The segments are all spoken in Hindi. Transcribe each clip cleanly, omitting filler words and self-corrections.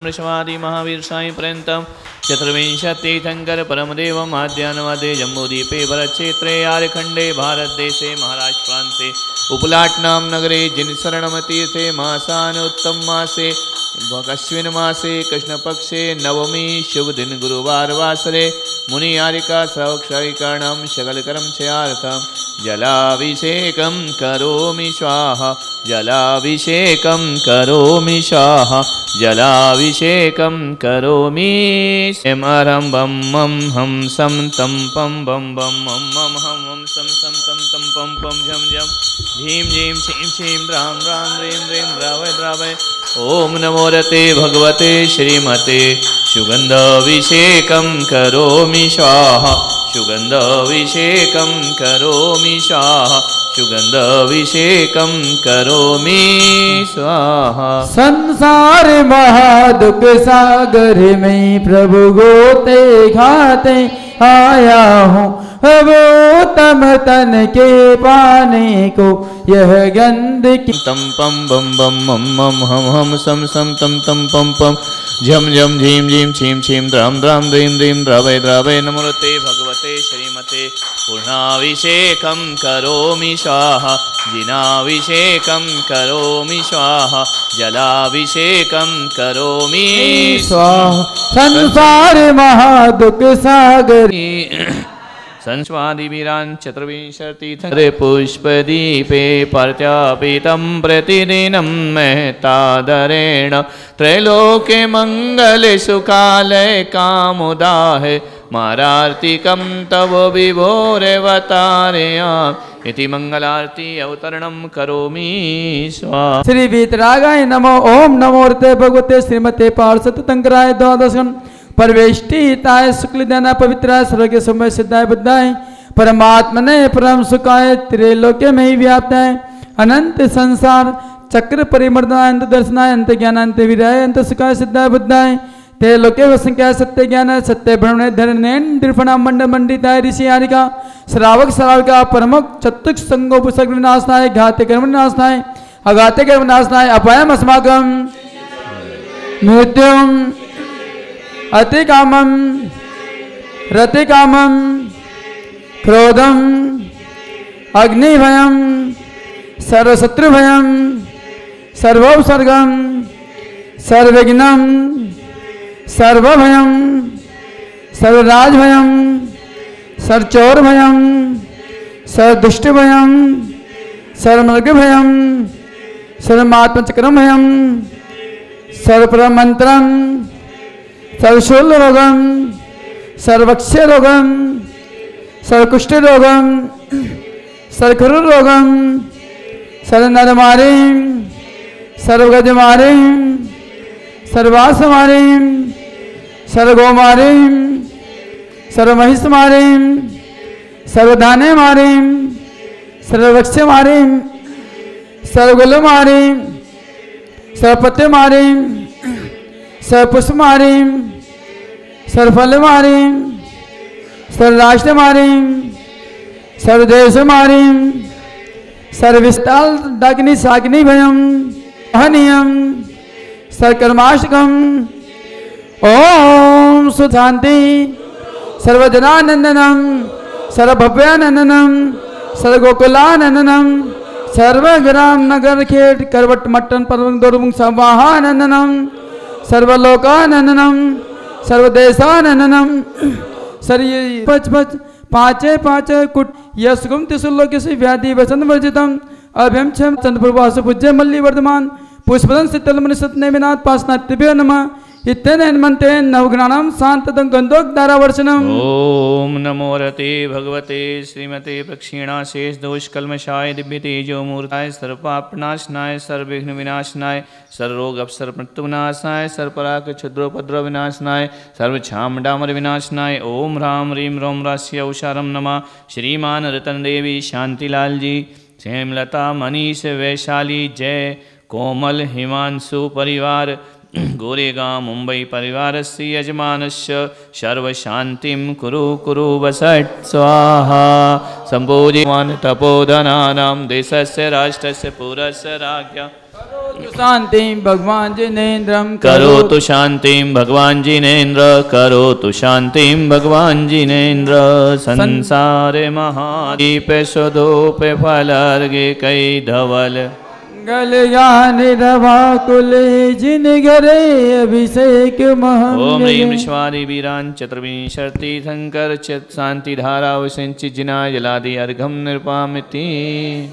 वृषवादि महावीर साई पर्यंतम चतुर्विंशतितीर्थंकर परमदेवम आद्यानवादे जम्बूद्वीपे भरतक्षेत्रे आर्यखंडे भारतदेशे महाराष्ट्र प्रान्ते उपलाटनाम नगरे जिनशरणमतीर्थे मासान् उत्तम मासे अश्विन मासे कृष्णपक्षे नवमी शुभ दिन गुरुवार वासरे मुनियारिका श्रवक्षरीकरणं सकलकर्म क्षयार्थं जलाभिषेकं करोमि स्वाहा जलाभिषेकं करोमि स्वाहा जलाभिषेकं करोमि स्मरं बम मम हम सम तम पम बम बम मम मम हम सम सम तम तम पम पम झम झम झीम झीम छीम छीम राम राम ह्रीं ह्रीं द्रावय द्रावय। ओम नमो रते भगवते श्रीमते सुगंधाभिषेकं करोमि स्वाहा सुगंधाभिषेकं करोमि स्वाहा सुगंधाभिषेकं करोमि स्वाहा। संसार महादुख सागर में प्रभु गोते खाते आया हूँ अब तम तन के पाने को यह गंध की तम पम बम बम मम मम हम सम सम तम तम पम पम झम झम झीम झीम छीम छीम द्राम द्राम ह्रीं ह्रीं द्रावय द्रावय। नमोते भगवते श्रीमते पूर्णाभिषेकं करोमि स्वाहा जिनाभिषेकं करोमि स्वाहा जलाभिषेकं करोमि स्वाहा। संसार महादुख सागर संस्वादिवीरान् चतुर्विंशतितीर्थंकरे पुष्पदीपे प्रत्यापितं प्रतिदिनं महतादरेण त्रैलोक्ये मंगले सुखालय कामुदाहे मारार्तिकं तव विभोरेवतारयाम् इति मंगलारती अवतरणं करोमि स्वाहा। श्री वीतरागाय नमो। ओम नमो रते भगवते श्रीमते पार्षदतंकराय द्वादशं परवेष्टिताय शुक्लदाना पवित्राय सर्वज्ञ समय सिद्धाय बुद्धाय परमात्मने परम सुखाय त्रैलोक्य में ही व्याप्त है अनंत संसार चक्र परिमर्दनाय अंत दर्शनाय अंत ज्ञानांत विराय अंत सुखाय सिद्धाय बुद्धाय त्रैलोक्य वसंख्या सत्य ज्ञान सत्य ब्रह्मणे धरणेन दृपणा मंड मंडिताय ऋषि आरिका श्रावक श्राविका प्रमुख चतुर्थ संगोपसर्ग विनाशनाय घाते कर्म विनाशनाय अघाते कर्म विनाशनाय अपायम अस्माकं मृत्युम अति कामम रति कामम क्रोधम अग्निभयम सर्वशत्रुभयम सर्वोपसर्गम सर्वविघ्नम सर्वभयम सर्वराजभयम सर्वचोरभयम सर्वदुष्टभयम सर्वमृगभयम सर्वमात्मचक्रमभयम सर्वपरमंत्रम सर्वशूल रोगम सर्वक्षय रोगम सर्वकुष्ठ रोगम सर्वखरु रोगम सर्वनरमारी सर्वगजमारी सर्वासमारी सर्वगोमारी सर्वमहिषमारी सर्वधाने मारी सर्ववक्ष्य मारी सर्वगुल मारी सर्वपत्य मारी सर्वपुष्प मारी सर्वफल मारी सर्वराष्ट्र मारी सर्वदेश मारी सर्वविस्ताल डाग्नि साग्नि भयम हनियम सर्वकर्माष्टकम। ओम सुशांति सर्वजनानंदनम सर्वभव्यानंदनम सर्वगोकुलानंदनम सर्वग्राम नगर खेट करवट मट्टन पर्वत दोरुमुख संवाहानंदनम सर्वलोकानंदनम सर्वदेशानंदनम सर्य पच पच पाँचे पाँच कुट यशुगम तिसुल्लोकेश व्याधि वसंत वर्जितम अभ्यम छम चंद्रप्रभासु पूज्य मल्ली वर्धमान पुष्पदन शीतलमणि सत्यनाथ पासनात्भ्यो नमः इत्यनेन मंते नवग्राणम शांतदं गंधोक धारावर्षणम। ओम नमो रते भगवते श्रीमते प्रक्षीणाशेष दोष कल्मषाय दिव्य तेजो मूर्ताय सर्वपापनाशनाय सर्वविघ्न विनाशनाय सर्वरोग अपसर मृत्युविनाशनाय सर्वपराक क्षुद्रोपद्रव विनाशनाय सर्वछामडामर विनाशनाय ओम ह्रां ह्रीं रोम रास्य उषारम नमः। श्रीमान रतन देवी शांतिलाल जी हेमलता मनीष वैशाली जय कोमल हिमांशु परिवार गोरेगांव मुंबई परिवारस्य यजमानस्य सर्वशान्तिं कुरु कुरु वसट् स्वाहा। सम्पूज्यमान तपोधनानां देशस्य राष्ट्रस्य पुरस्य राज्ञा शांति भगवान जिनेन्द्रम करोतु शांतिं भगवान जिनेन्द्र, करोतु शांतिं भगवान जिनेन्द्र। संसारे महादीप सुधूप फलार्घ्य कई धवल गलगानिरवाकुले जिन घरे अभिषेक महंगे। ओम ह्रीं विश्वादि वीरान चतुर्विंशति शंकर चित शांति धारा विसिंचित जिना जलादि अर्घम निर्पामिति।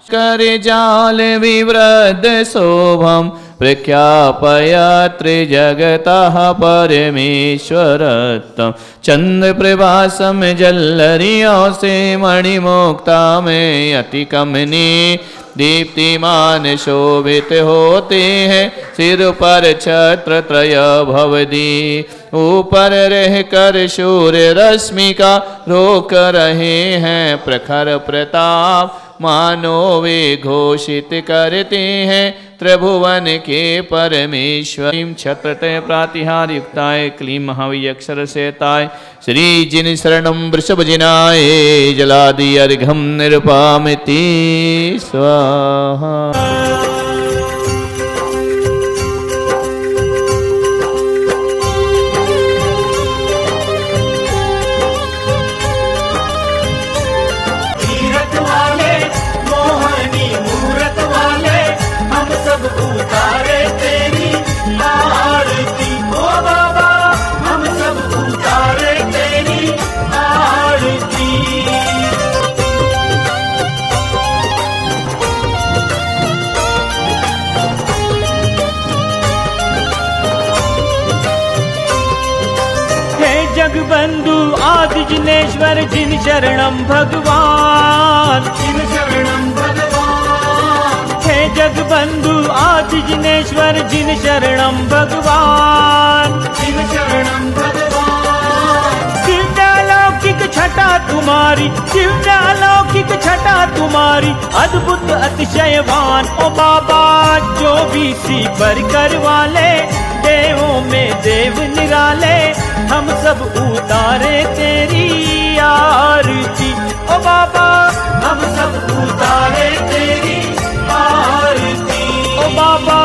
कर जाल विवृद्ध शोभम प्रख्यापयत्रि जगतः परमेश्वरत्वं। चंद्र प्रभासम जल्लरियों से मणिमुक्ता में अति कमनी दीप्तिमान शोभित होते हैं। सिर पर छत्र त्रय भवदी, ऊपर रह कर सूर्य रश्मि का रोक रहे हैं। प्रखर प्रताप मानो वे घोषित करते हैं, त्रिभुवन के परमेश्वर। छत्रते प्रातिहार युक्ताय क्लीं महावी अक्षर सेताय श्री जिन शरणम वृषभ जिनाय जलादि अर्घम निर्पामिति स्वाहा। उतारे तेरी आरती ओ बाबा, हम सब उतारे तेरी आरती। हे जगबंधु आदि जिनेश्वर जिन शरणम भगवान, जिन शरणम भगवान। हे जगबंधु आदि जिनेश्वर जिन शरणम भगवान, जिन शरणम भगवान। दिव्यालौकिक छटा तुम्हारी, दिव्यालौकिक छटा तुम्हारी अद्भुत अतिशयवान। ओ बाबा जो भी सी पर कर वाले, देवों में देव निराले, हम सब उतारे तेरी आरती। ओ बाबा हम सब उतारे तेरी आरती। ओ बाबा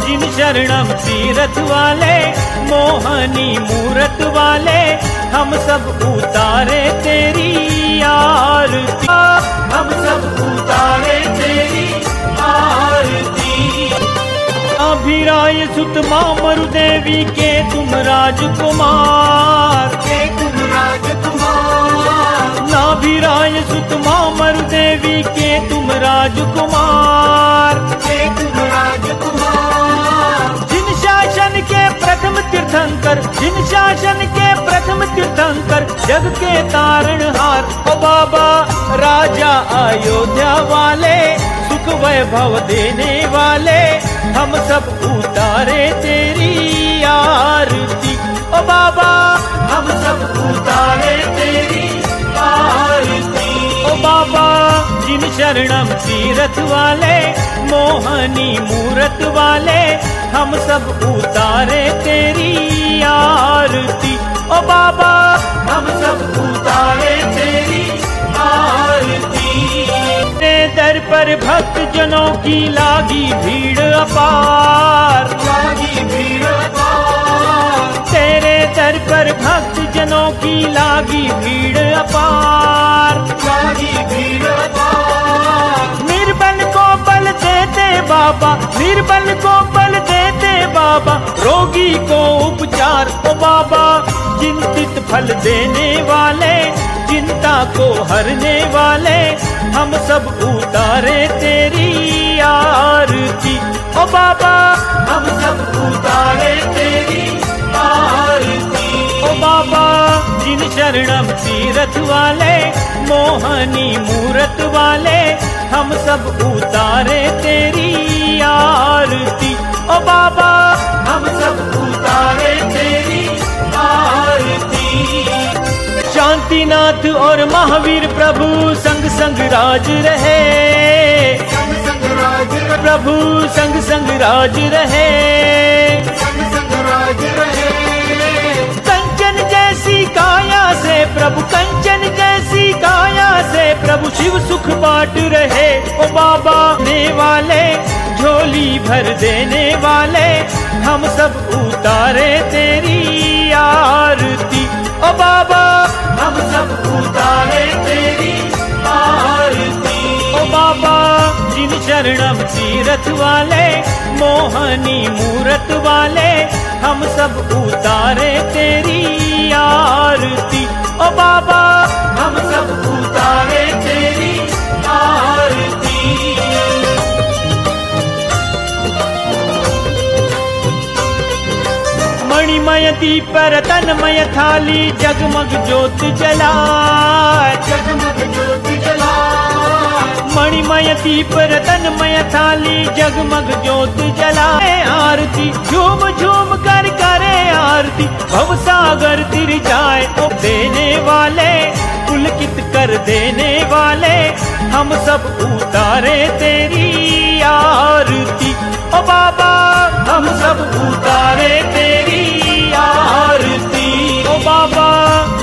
जिन शरणम तीरथ वाले, मोहनी मूरत वाले, हम सब उतारे तेरी आरती। हम सब उतारे तेरी आरती। अभिराय सुत मामरु देवी के तुम राजकुमार, के तुम राजकुमार। नाभिराय सुत मामरु देवी के तुम राजकुमार, के तुम राजकुमार। जिन शासन के प्रथम तीर्थंकर, जिन शासन के प्रथम तीर्थंकर, जग के तारणहार। ओ बाबा राजा अयोध्या वाले, सुख वैभव देने वाले, हम सब उतारे तेरी आरती। ओ बाबा हम सब उतारे तेरी आरती। ओ बाबा जिन शरणम तीरथ वाले, मोहनी मूरत वाले, हम सब उतारे तेरी आरती। ओ बाबा हम सब उतारे तेरी आरती। तेरे दर पर भक्त जनों की लागी भीड़ अपार, लागी भीड़ अपार। तेरे दर पर भक्त जनों की लागी भीड़ अपार, लागी भीड़ अपार। निर्बल को बल देते बाबा, निर्बल को बल देते बाबा, रोगी को उपचार। ओ बाबा चिंतित फल देने वाले, चिंता को हरने वाले, हम सब उतारे तेरी आरती। ओ बाबा हम सब उतारे तेरी आरती। ओ बाबा जिन शरणम तीरथ वाले, मोहनी मूरत वाले, हम सब उतारे तेरी आरती। ओ बाबा हम सब उतारे तेरी आरती। शांतिनाथ और महावीर प्रभु संग संग राज रहे, संग संग राज रहे। प्रभु संग संग राज रहे, संग संग राज रहे। कंचन जैसी काया से प्रभु, कंचन जैसी काया से प्रभु, शिव सुख बांट रहे। ओ बाबा ने वाले झोली भर देने वाले हम सब उतारे तेरी आरती। ओ बाबा हम सब उतारे तेरी आरती। ओ बाबा जिन शरणम तीरथ वाले मोहनी मूरत वाले हम सब उतारे तेरी आरती। ओ बाबा हम सब उतारे तेरी आरती। मणिमय दीप रतनमय थाली जगमग ज्योत जलाए, जगमग ज्योत जलाए। मणिमय दीप रतनमय थाली जगमग ज्योत जलाए। आरती झूम झूम कर करे आरती भव सागर तिर जाए। ओ देने वाले पुलकित कर देने वाले हम सब उतारे तेरी आरती। ओ बाबा हम सब उतारे तेरी आरती। ओ बाबा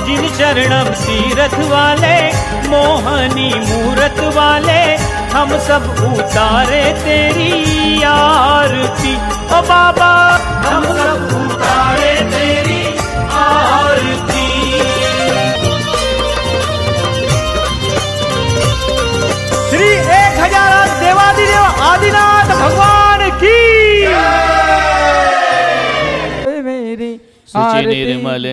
जिन शरणम तीरथ वाले मोहनी मूरत वाले हम सब उतारे तेरी आरती। ओ बाबा हम सब उतारे तेरी आरती। श्री 1000 देवादिदेव आदिनाथ भगवान की मेरी सुचि निर्मल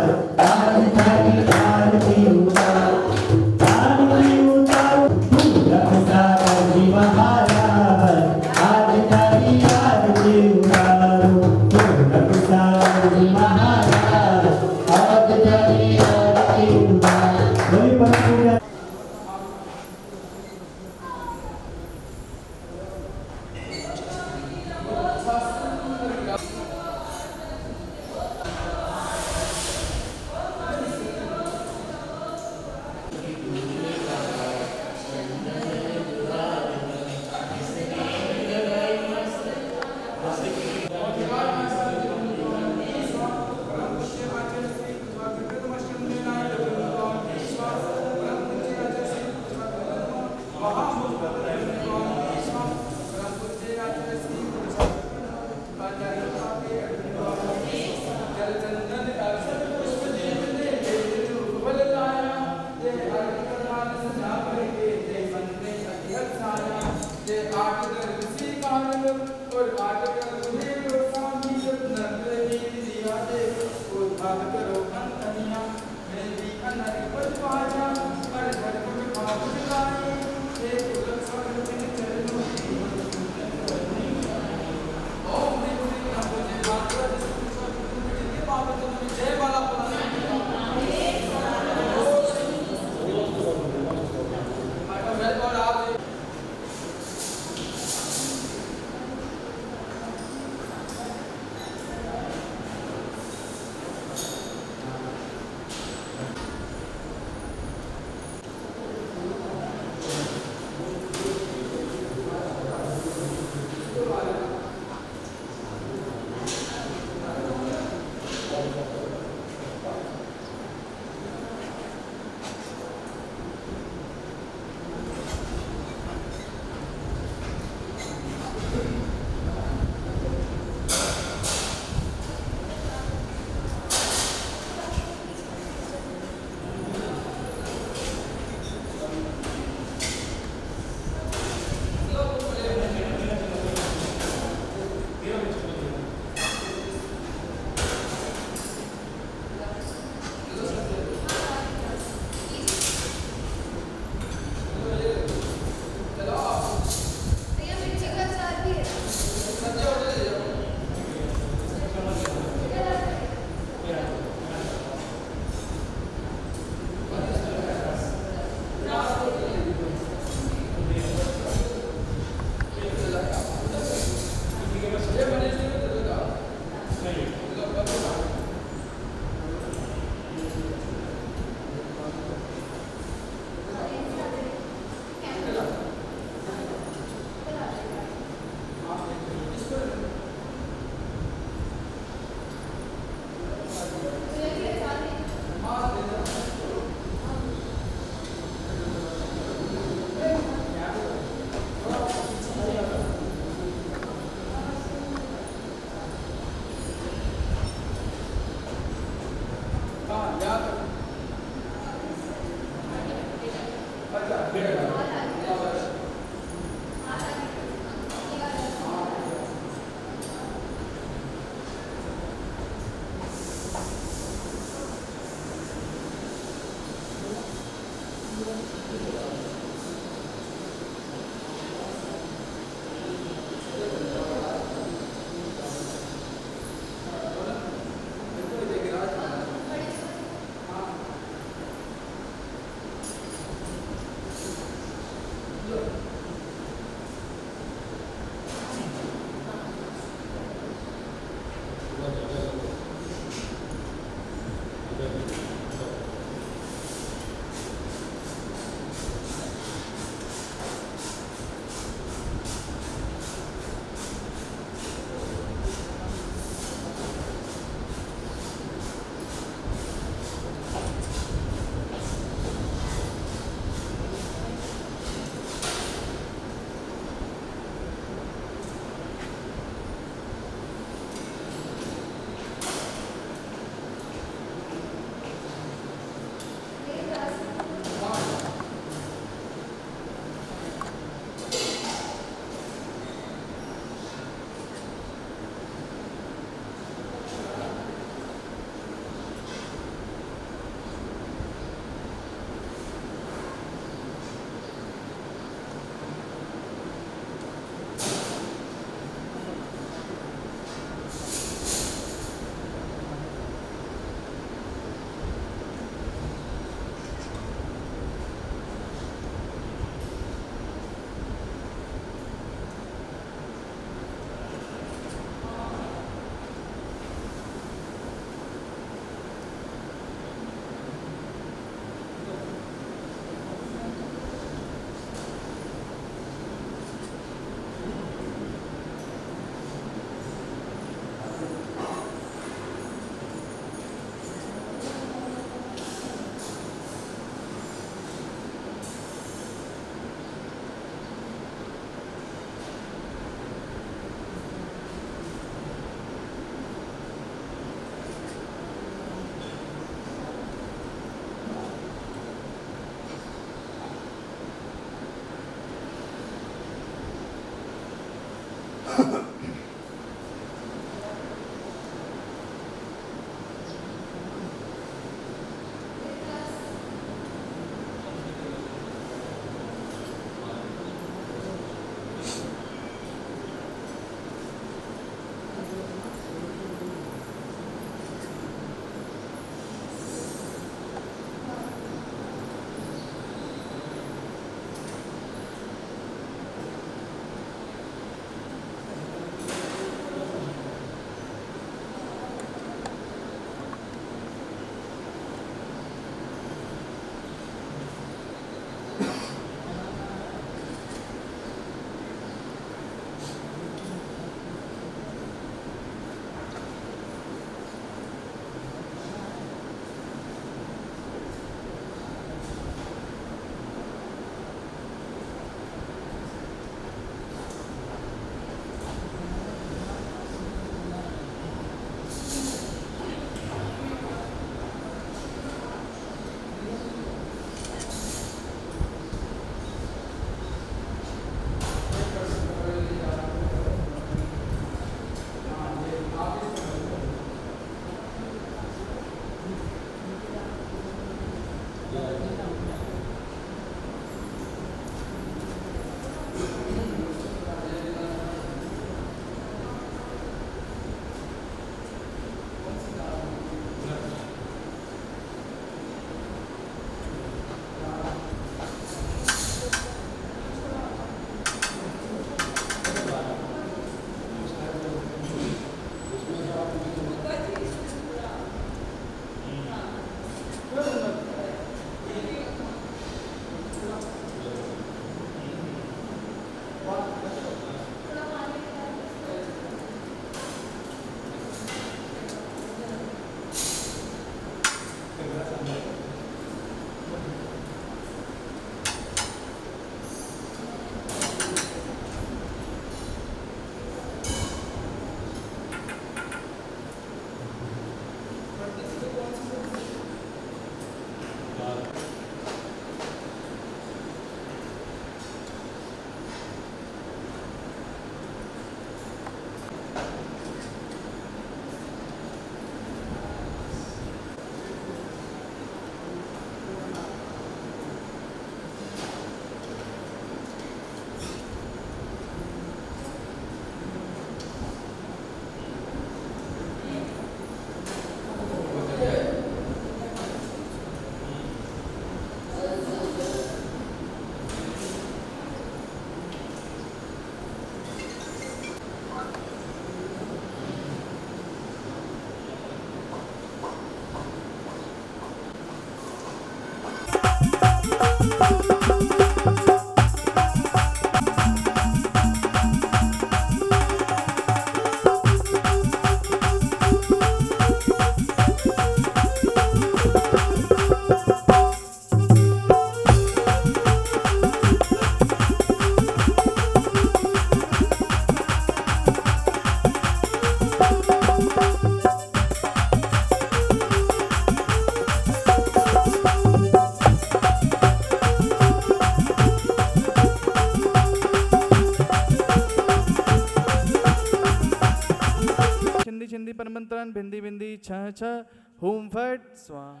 परमंत्रण भिंदी भिंदी छह छह हुम फट स्वाहा।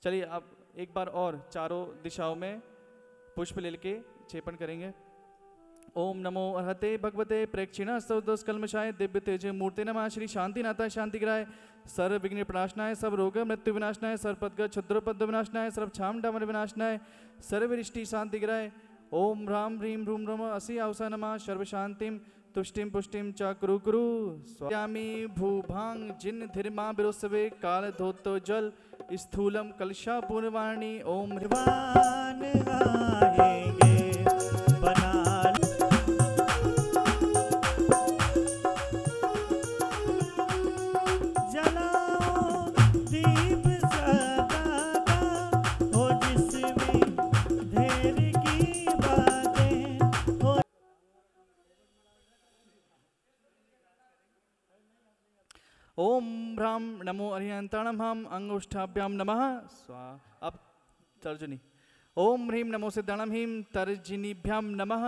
चलिए अब एक बार और चारों दिशाओं में पुष्प लेके क्षेपण करेंगे। ओम नमो अर्हते भगवते प्रेक्षिणा सर्वदोषकल्मषाय दिव्य तेज मूर्ति नमः। श्री शांतिनाथाय शांतिग्राय सर्व विघ्न प्रणाशनाय सब रोग मृत्यु विनाशनाय सर्वपद्ग क्षुद्रपद्य विनाशनाय सर्व छाम डामर विनाशनाय सर्वरिष्टि शांतिग्राय ओम ह्राम ह्रीं ह्रूम ह्रम असि आवसा नमः। सर्व शांतिम तुष्टिम पुष्टिम च कुरु कुरु स्वामी भूभांग जिन धीरमा बिरोसवे काल धोतो जल स्थूलम कलशा पूर्वाणी ओम भगवान आएंगे बना जलाओ दीप सदा हो जिसमें ढेर की बातें हो। ओम ह्राम नमो अरिहंताणम हम अंगुष्ठाभ्याम नमः स्वाहा। अब तर्जनी ओम ह्रीं नमो सिद्धाणम ह्रीं तर्जनीभ्याम नमः।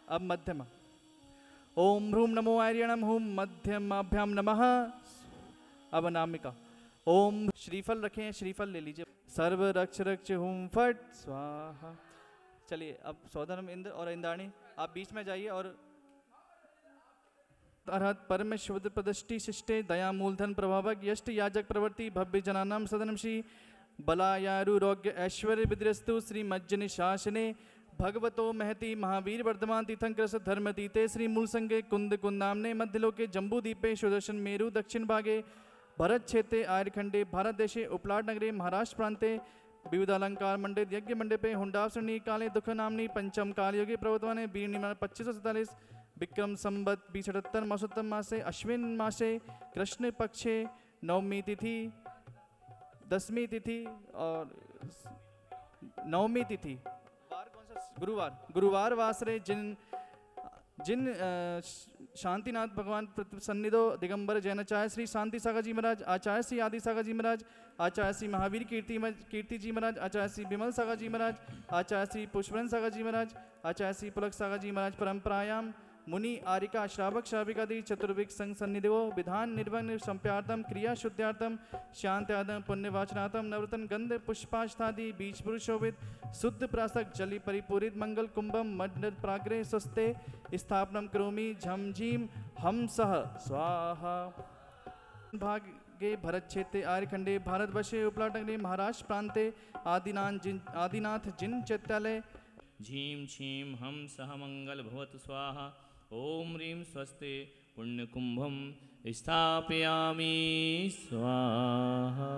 अब मध्यमा ओम ह्रूम नमो आर्यणम हुम मध्यमाभ्याम नमः। अब अनामिका ओम श्रीफल रखें, श्रीफल ले लीजिए। सर्व रक्ष रक्ष हुम फट स्वाहा। चलिए अब सौधर्म इंद्र और इंद्राणी आप बीच में जाइए और अरहत परम शुद्ध प्रदष्टि शिष्टे दया मूलधन प्रभावक यष्ट याजक प्रवृत्ति भव्य जनानाम सदनम श्री बलायारुरोग्य ऐश्वर्य विद्रस्तु श्री मज्जनि शासने भगवतो महति महावीर वर्धमान तीर्थंकर धर्मतीते श्री मूलसंगे कुंद कुंदामने मध्यलोके जम्बूदीपे सुदर्शन मेरु दक्षिण भागे भरत क्षेत्रे आर्यखंडे भारत देशे उपलाट नगरे महाराष्ट्र प्रांते विविधालंकार मंडित यज्ञ मंडपे हुंडासनी काले दुख नामनी पंचम काल योगे प्रवर्तमाने वीर निर्माण 2547 विक्रम संवत 2078 मौसोत्तम मासे अश्विन मासे कृष्ण पक्षे नवमी तिथि 10वीं तिथि और 9वीं तिथि वार कौन सा गुरुवार वासरे जिन शांतिनाथ भगवान सन्निधो दिगंबर जैनाचार्य श्री शांति सागर जी महाराज, आचार्य श्री आदि सागर जी महाराज, आचार्य श्री महावीर कीर्ति जी महाराज, आचार्य श्री विमल सागर जी महाराज, आचार्य श्री पुष्परन सागर जी महाराज, आचार्य श्री पुलक सागर जी महाराज परंपरायाम मुनि आरिका श्रावक श्राविकादि चतुर्विक संघ सन्निधिवो विधान निर्वहन संप्यार्थम क्रिया शुद्धार्थम शांत्यादम पुण्यवाचनार्थम नवरत्न गंध पुष्पाष्टादि बीज पुरुषोविद शुद्ध प्रासक जलि परिपूरित मंगल कुंभम मड प्राग्रे स्वस्ते स्थापनम करोमि झम झीम हम सह स्वाहा। भागे भरत क्षेत्रे आर्यखंडे भारतवर्षे उपलाटनगरे महाराष्ट्र प्रांते आदिनाथ जिन चैत्यालय झीम छीम हम सह मंगल भवतु स्वाहा। ओम ह्रीं स्वस्ते पुण्यकुंभम स्थापयामि स्वाहा।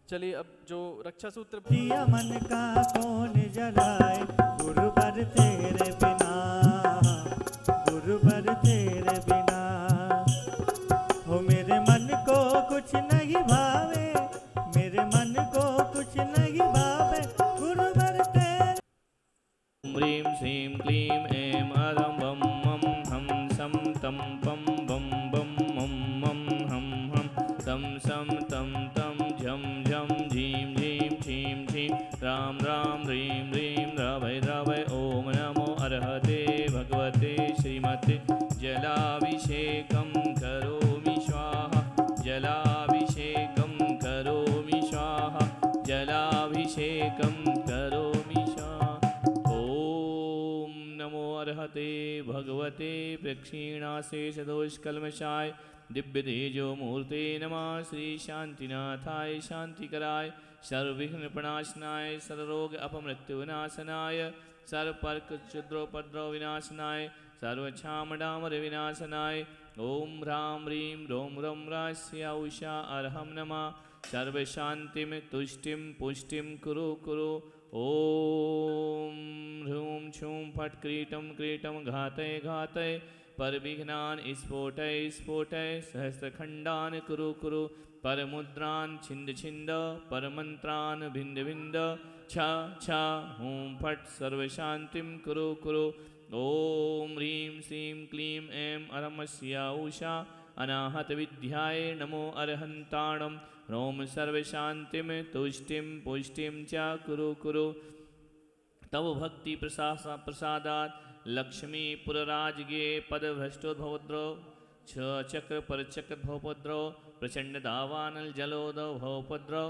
चलिए अब जो रक्षा सूत्र दिया मन का कौन जलाए गुरुवर तेरे बिना, गुरुवर तेरे बिना हो मेरे मन को कुछ नहीं भावे, मेरे मन को कुछ नहीं भावे गुरुवर तेरे। ओम ह्रीं श्रीं क्लीं ऐं अरं बम मम हम सम तम पम बम बम मम मम हम हम तम सम तम तम झम झम झीम झीम छीम छीम राम राम ह्रीं ह्रीं रवै रवै। ओम नमो अर्हते भगवते श्रीमते जलाभिषेकं करोमि स्वाहा, जलाभिषेकं करोमि स्वाहा, जलाभिषेकं करोमि स्वाहा। ओम नमो अर्हते भगवते प्रक्षीणाशेषदोषकल्मषाय दिव्य तेजो मूर्ते नमः। श्री शांतिनाथाय शांतिकराय सर्वविघ्न प्रणाशनाय सर्वरोग अपमृत्यु विनाशनाय सर्वपर्क क्षुद्रोपद्रव विनाशनाय सर्वक्षामडामर विनाशनाय ओम ह्रां ह्रीं रोम रम रास्य उषा अर्हं नमः। सर्वशान्तिं तुष्टिं पुष्टिं कुरु कुरु ॐ ह्रूं छूं फट् क्रीटं क्रीटं घातय घातय परविघ्नान् स्फोटय स्फोटय सहस्रखण्डान् कुरु कुरु परमुद्रान् छिन्द छिन्द परमन्त्रान् भिन्द भिन्द छ छ हूं फट् सर्वशान्तिं कुरु कुरु ॐ ह्रीं श्रीं क्लीं ऐं अरमस्या उषा अनाहत विद्याय नमो अर्हन्ताणं ह्रौं सर्वशान्तिं तुष्टिं पुष्टिं च कुरु कुरु तव भक्ति प्रसादात् लक्ष्मी पुरराजगे पदभ्रष्टोद्भवद्रो छ चक्र परचक्र भवपद्रो प्रचंड दावानल जलोदो भवपद्रो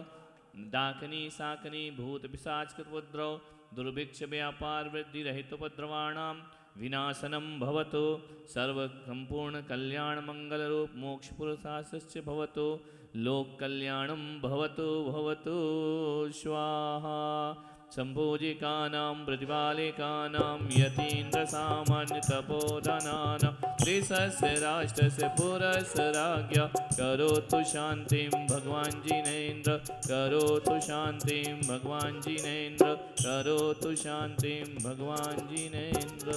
डाकनी साकनी भूत पिशाच कृतपद्रो दुर्भिक्ष व्यापार वृद्धि रहितोपद्रवाणां विनाशनं भवतु सर्व संपूर्ण कल्याण मंगल रूप मोक्ष पुरुषास्य भवतु लोक कल्याणं भवतु भवतु स्वाहा संभोजिकानां प्रतिपालिकानां यतीन्द्रसामान्यतपोधनानां देशस्य राष्ट्रस्य पुरस्य राज्ञा करोतु शान्तिं भगवान् जिनेन्द्र करोतु शान्तिं भगवान् जिनेन्द्र करोतु शान्तिं भगवान् जिनेन्द्र।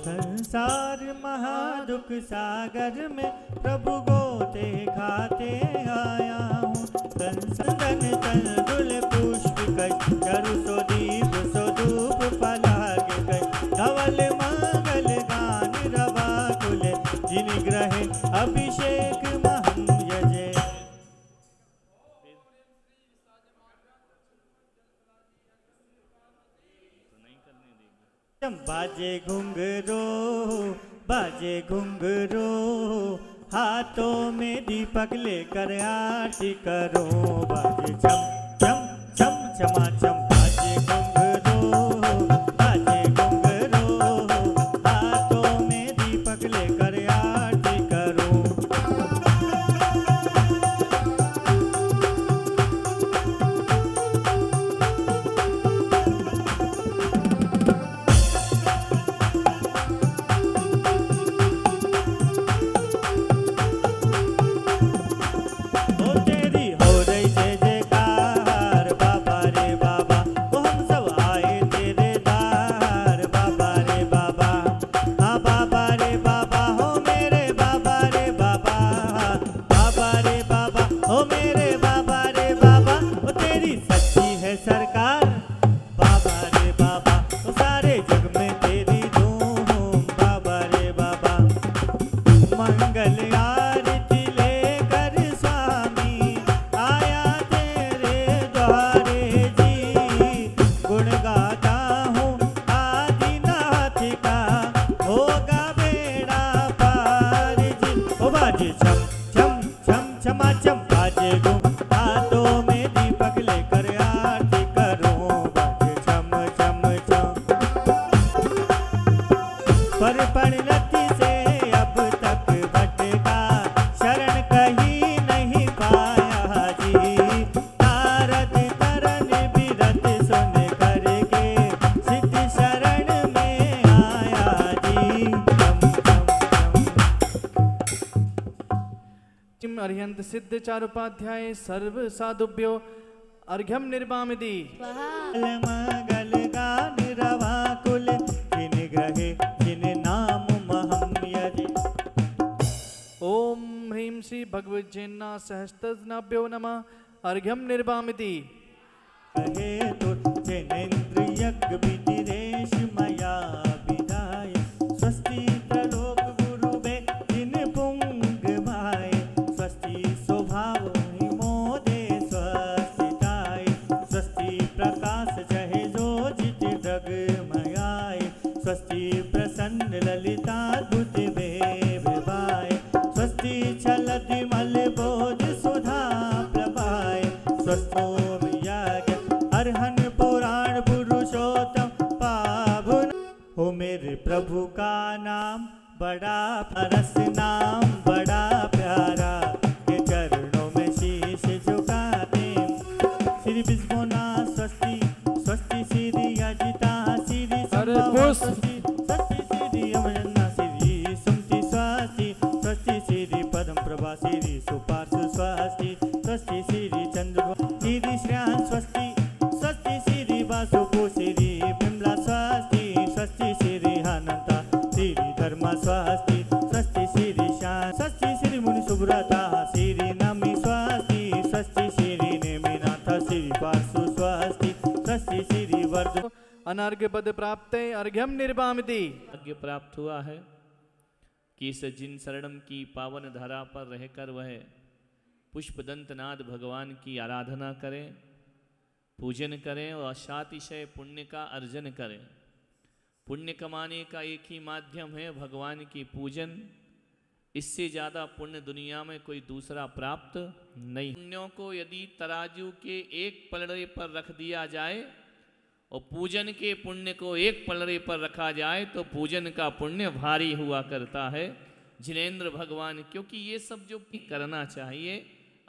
संसार महादुख सागर में प्रभु गोते खाते आया हूँ संसदन तंदुल पुष्प करु सो दीप सो धूप पलाग धवल मंगल गान रवा कुल जिन ग्रहे अभिषेक महम यजे बाजे घुंघरू हाथों में दीपक लेकर आरती करो बाजे चम चम चम चमा चम बाजे घुंघरू हाथों में दीपक लेकर आरती करो। अर्यंत सिद्ध चारुपाध्याय सर्व साधुभ्यो अर्घ्यम निर्वामिति मंगल गान रवा कुल जिन ग्रहे जिन नाम महम यदि। ओम ह्रीं श्री भगवज्जेन्ना सहस्त्रनाभ्यो नमः अर्घ्यम निर्वामिति कहे तो जनेन्द्र यज्ञ विदिरेश मया विदाय स्वस्ति प्रलोक गुरुवे जिन पुंग भाई स्वस्ति स्वभाव मोदे स्वस्तिताय स्वस्ति प्रकाश जहे जो जित डगमयाय स्वस्ति प्रसन्न ललिताद्भुत वेवाय स्वस्ति चलत मल बोध सुधा प्रभाय स्वस्तो अर्हन पुराण पुरुषोत्तम पावन हो मेरे प्रभु का नाम बड़ा परस नाम बड़ा प्यारा के चरणों में शीश झुकाते श्री बिस्मोना स्वस्ति स्वस्ति श्री अजिता श्री स्वस्ति श्री अमरना श्री सुमति स्वस्ति स्वस्ति श्री पद्म प्रभा श्री सुपार्श्व स्वस्ति स्वस्ति श्री स्वस्ति स्वस्ति श्री शान स्वस्ति श्री मुनि सुब्रता श्री नमि स्वस्ति स्वस्ति श्री नेमिनाथ श्री पार्श्व स्वस्ति स्वस्ति श्री वर्ध अनर्घ्य पद प्राप्ते अर्घ्यम निर्वामिति। भाग्य प्राप्त हुआ है कि इस जिन शरणम की पावन धरा पर रहकर वह पुष्पदंतनाथ भगवान की आराधना करें, पूजन करें और अशातिशय पुण्य का अर्जन करें। पुण्य कमाने का एक ही माध्यम है भगवान की पूजन। इससे ज़्यादा पुण्य दुनिया में कोई दूसरा प्राप्त नहीं। पुण्यों को यदि तराजू के एक पलड़े पर रख दिया जाए और पूजन के पुण्य को एक पलड़े पर रखा जाए तो पूजन का पुण्य भारी हुआ करता है। जिनेंद्र भगवान, क्योंकि ये सब जो करना चाहिए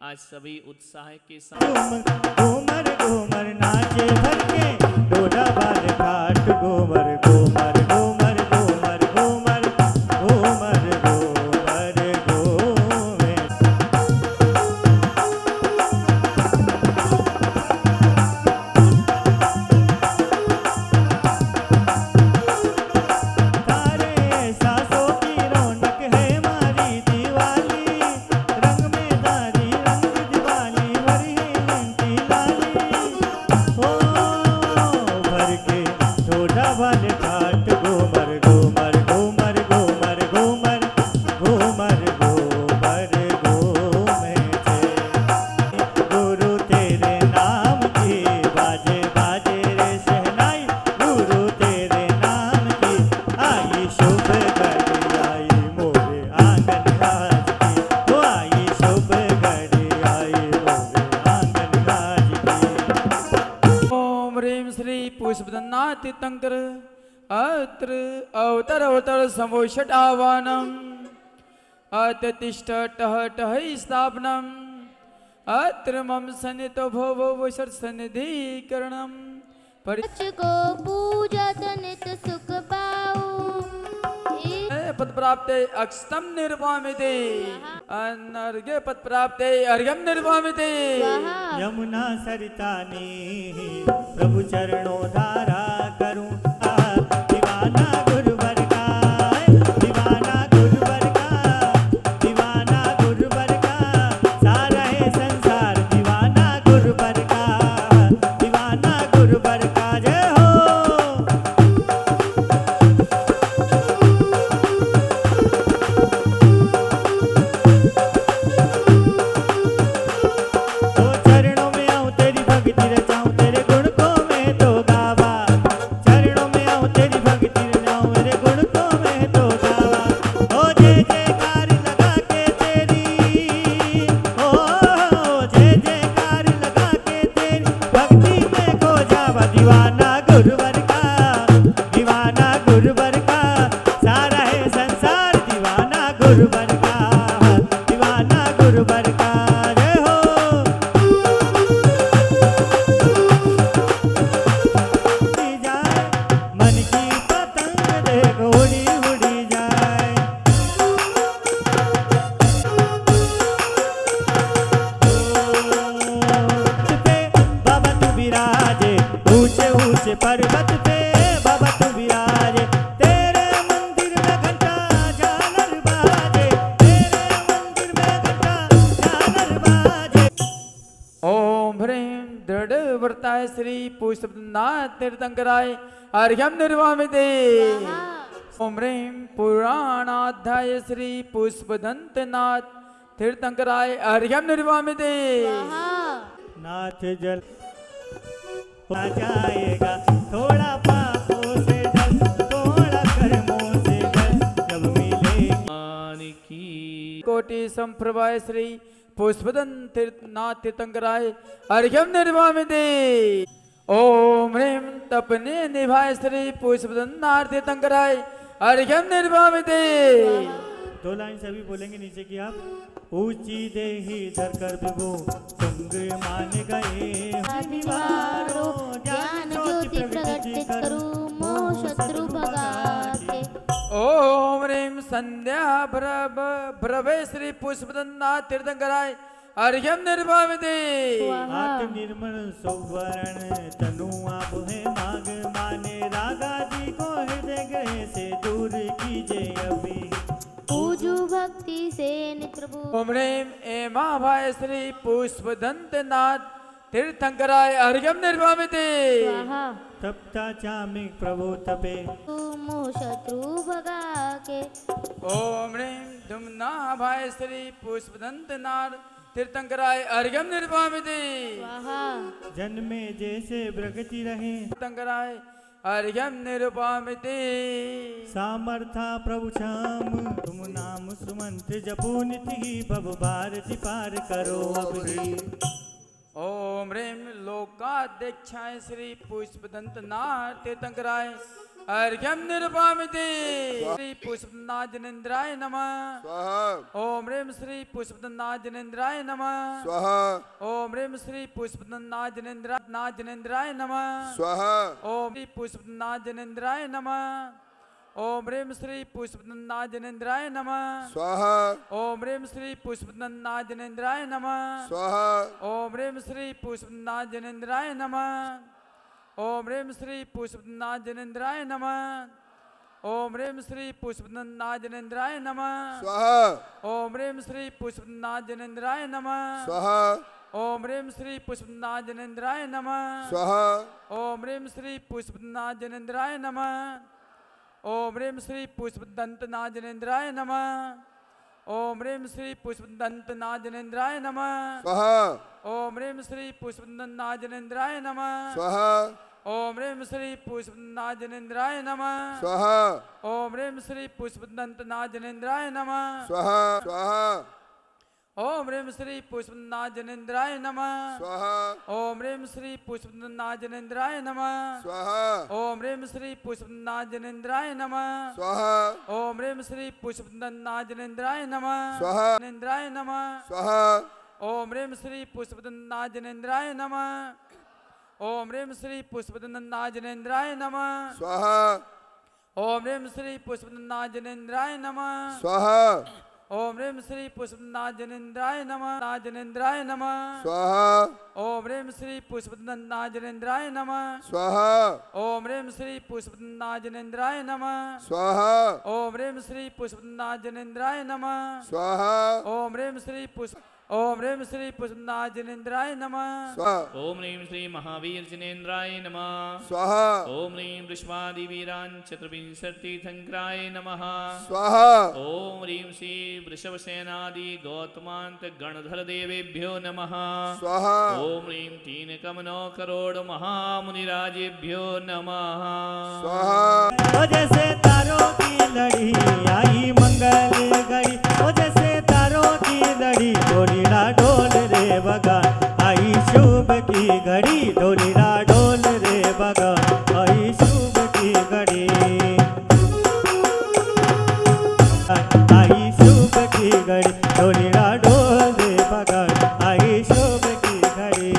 आज सभी उत्साह के साथ घूमर घूमर नाचे भर के डोडा बाल घाट घूमर घूमर घूमर घूमर घूमर घूमर घूमर घूमे तारे सासों की रौनक है मारी दिवाली रंग में दारी रंग दिवाली भरी है इनकी लाली ओ भर के ढोढा वाले घाट घूमर घूमर घूमर घूमर घूमर घूमर घूमर घूमे थे गुरु तेरे नाम की बाजे बाजे रे शहनाई गुरु तेरे नाम की आई शुभ घड़ी आई मोरे आंगन राज की वो आई शुभ घड़ी आई मोरे आंगन राज की ओम ह्रीं श्री पुष्पदन्नाथ तीर्थंकर अत्र अवतर अवतर समोषट आह्वानम अतिष्ठ टह टह स्थापनम अत्र मम सन्नितो भो भो सन्निधिकरणम को पूजत नित सुख पाओ पद प्राप्ते अक्षतम निर्वामिते अनर्घ्य पद प्राप्ते अर्घ्यम निर्वामिते। यमुना सरितानी प्रभु चरणों धारा करूं दीवाना गुरुवर का दीवाना गुरुवर का दीवाना गुरुवर का सारा है संसार दीवाना गुरुवर का दीवाना गुरुवर का जय हो। ओ चरणों में आऊं तेरी भक्ति रचाऊं तेरे गुण को मैं तो गावा चरणों में आऊं तेरी भक्ति रचाऊं मेरे गुण को मैं तो गावा ओ जय जयकार लगा के तेरी ओ जय जयकार लगा के तेरी भक्ति में खो जावा दीवाना गुरुवर का दीवाना गुरुवर का सारा है संसार दीवाना गुरुवर का दीवाना गुरुवर का जय हो। उड़ी जाए मन की पतंग देख उड़ी उड़ी जाए पे बाबा तू विराजे ऊंचे ऊंचे पर्वत पे बाबा तू विराजे तेरे मंदिर में घंटा झालर बाजे तेरे मंदिर में घंटा झालर बाजे। ओम ह्रीं दृढ़ व्रताय श्री पुष्पदन्नाथ तीर्थंकराय अर्घ्यम निर्वामिते। ओम ह्रीं पुराणाध्याय श्री पुष्पदंतनाथ तीर्थंकराय अर्घ्यम निर्वामिते। नाथ जल आ जाएगा थोड़ा पापों से जल थोड़ा कर्मों से जल जब मिलेगी मान की कोटि संप्रभाय श्री पुष्पदंतनाथ तीर्थंकराय अर्घ्यम निर्वामिते। ओम ह्रीं तपने निभाय श्री पुष्पदंतनाथ तीर्थंकराय अर्घ्यम निर्वामिते। दो लाइन सभी बोलेंगे नीचे की आप ऊंची देही धरकर विभु तुंग मान गए निवारो ज्ञान ज्योति प्रगट करो मोह शत्रु भगाते। ओम ह्रीं संध्या भ्रवे श्री पुष्पदन्नाथ तीर्थंकराय अर्घ्यम निर्वामिते। आत्म निर्मल सुवर्ण तनु आप है माग माने रागा जी को हृदय ग्रह से दूर कीजिए अभी ओम ह्रीम एमाभाय श्री पुष्पदंतनाथ तीर्थंकराय अर्घ्यम निर्वामिते स्वाहा तप्ता चामि प्रभु तपे मोह शत्रु भगा के ओम ह्रीम दुम्नाभाय श्री पुष्पदंतनाथ तीर्थंकराय अर्घ्यम निर्वामिते स्वाहा जन्मे जैसे प्रगति रहे तीर्थंकराय अर्घ्यम निर्वामिते सामर्था प्रभु श्याम तुम नाम सुमंत्र जपो निति भव भारती पार करो अबरी। ओम ह्रीम लोकाध्यक्षाय श्री पुष्पदंतनाथ तीर्थंकराय अर्घ्यम निर्वामिते श्री पुष्पदंतनाथ जनेन्द्राय नमः स्वाहा ओम ह्रीम श्री पुष्पदंतनाथ जनेन्द्राय नमः स्वाहा ओम ह्रीम श्री पुष्पदंतनाथ जनेन्द्राय नमः स्वाहा ओम श्री पुष्पदंतनाथ जनेन्द्राय नमः ओम ह्रीम श्री पुष्पदंतनाथ जनेन्द्राय नमः स्वाहा ओम ह्रीम श्री पुष्पदंतनाथ जनेन्द्राय नमः स्वाहा ओम ह्रीम श्री पुष्पदंतनाथ जनेन्द्राय नमः ओम ह्रीम श्री पुष्पदंतनाथ जनेन्द्राय नमः ओम ह्रीम श्री पुष्पदंतनाथ जनेन्द्राय नमः स्वाहा ओम ह्रीम श्री पुष्पदंतनाथ जनेन्द्राय नमः स्वाहा ओम ह्रीम श्री पुष्पदंतनाथ जनेन्द्राय नमः स्वाहा ओम ह्रीम श्री पुष्पदंतनाथ जनेन्द्राय नमः ओम ह्रीम श्री पुष्पदंतनाथ जनेन्द्राय नमः ओम ह्रीम श्री पुष्पदंतनाथ जनेन्द्राय नमः स्वाहा ओम ह्रीम श्री पुष्पदंतनाथ जनेन्द्राय नमः स्वाहा ओम ह्रीम श्री पुष्पदंतनाथ जनेन्द्राय नमः स्वाहा ओम ह्रीम श्री पुष्पदंतनाथ जनेन्द्राय नमः स्वाहा स्वाहा ओम ह्रीम श्री पुष्पदंतनाथ जनेन्द्राय नमः स्वाहा ओम ह्रीम श्री पुष्पदंतनाथ जनेन्द्राय नमः स्वाहा ओम ह्रीम श्री पुष्पदंतनाथ जनेन्द्राय नमः स्वाहा ओम ह्रीम श्री पुष्पदंतनाथ जनेन्द्राय नमः स्वाहा जनेन्द्राय नमः स्वाहा ओम ह्रीम श्री पुष्पदंतनाथ जनेन्द्राय नमः ओम ह्रीम श्री पुष्पदंतनाथ जनेन्द्राय नमः स्वाहा ओम ह्रीम श्री पुष्पदंतनाथ जनेन्द्राय नमः स्वाहा ओम ह्रीम श्री पुष्पदंतनाथ जनेन्द्राय नमः जनेन्द्राय नमः स्वाहा ओम ह्रीम श्री पुष्पदंतनाथ जनेन्द्राय नमः स्वाहा ओम ह्रीम श्री पुष्पदंतनाथ जनेन्द्राय नमः स्वाहा ओम ह्रीम श्री पुष्पदंतनाथ जनेन्द्राय नमः स्वाहा ओम ह्रीम श्री पुष्पदंतनाथ जनेन्द्राय नमः स्वाहा ओम ह्रीं श्री महावीर जनेन्द्राय नमः स्वाहा ओम ह्रीं वृषभादिवीरान् चतुर्विंशतितीर्थंकराय नमः स्वाहा ओम ह्रीं श्री वृषभसेनादि गौतमांत गणधर देवेभ्यो नमः स्वाहा ओम ह्रीं तीन कमनो करोड़ महामुनिराजेभ्यो नमः स्वाहा ओ जैसे तारों की लड़ी आई मंगल घड़ी ओ जैसे तारों की लड़ी डोलीरा डोल रे बगा आई शुभ की घड़ी डोलीरा डोल रे बगा आई शुभ की घड़ी आई शुभ की घड़ी डोलीरा डोल रे बगा आई शुभ की घड़ी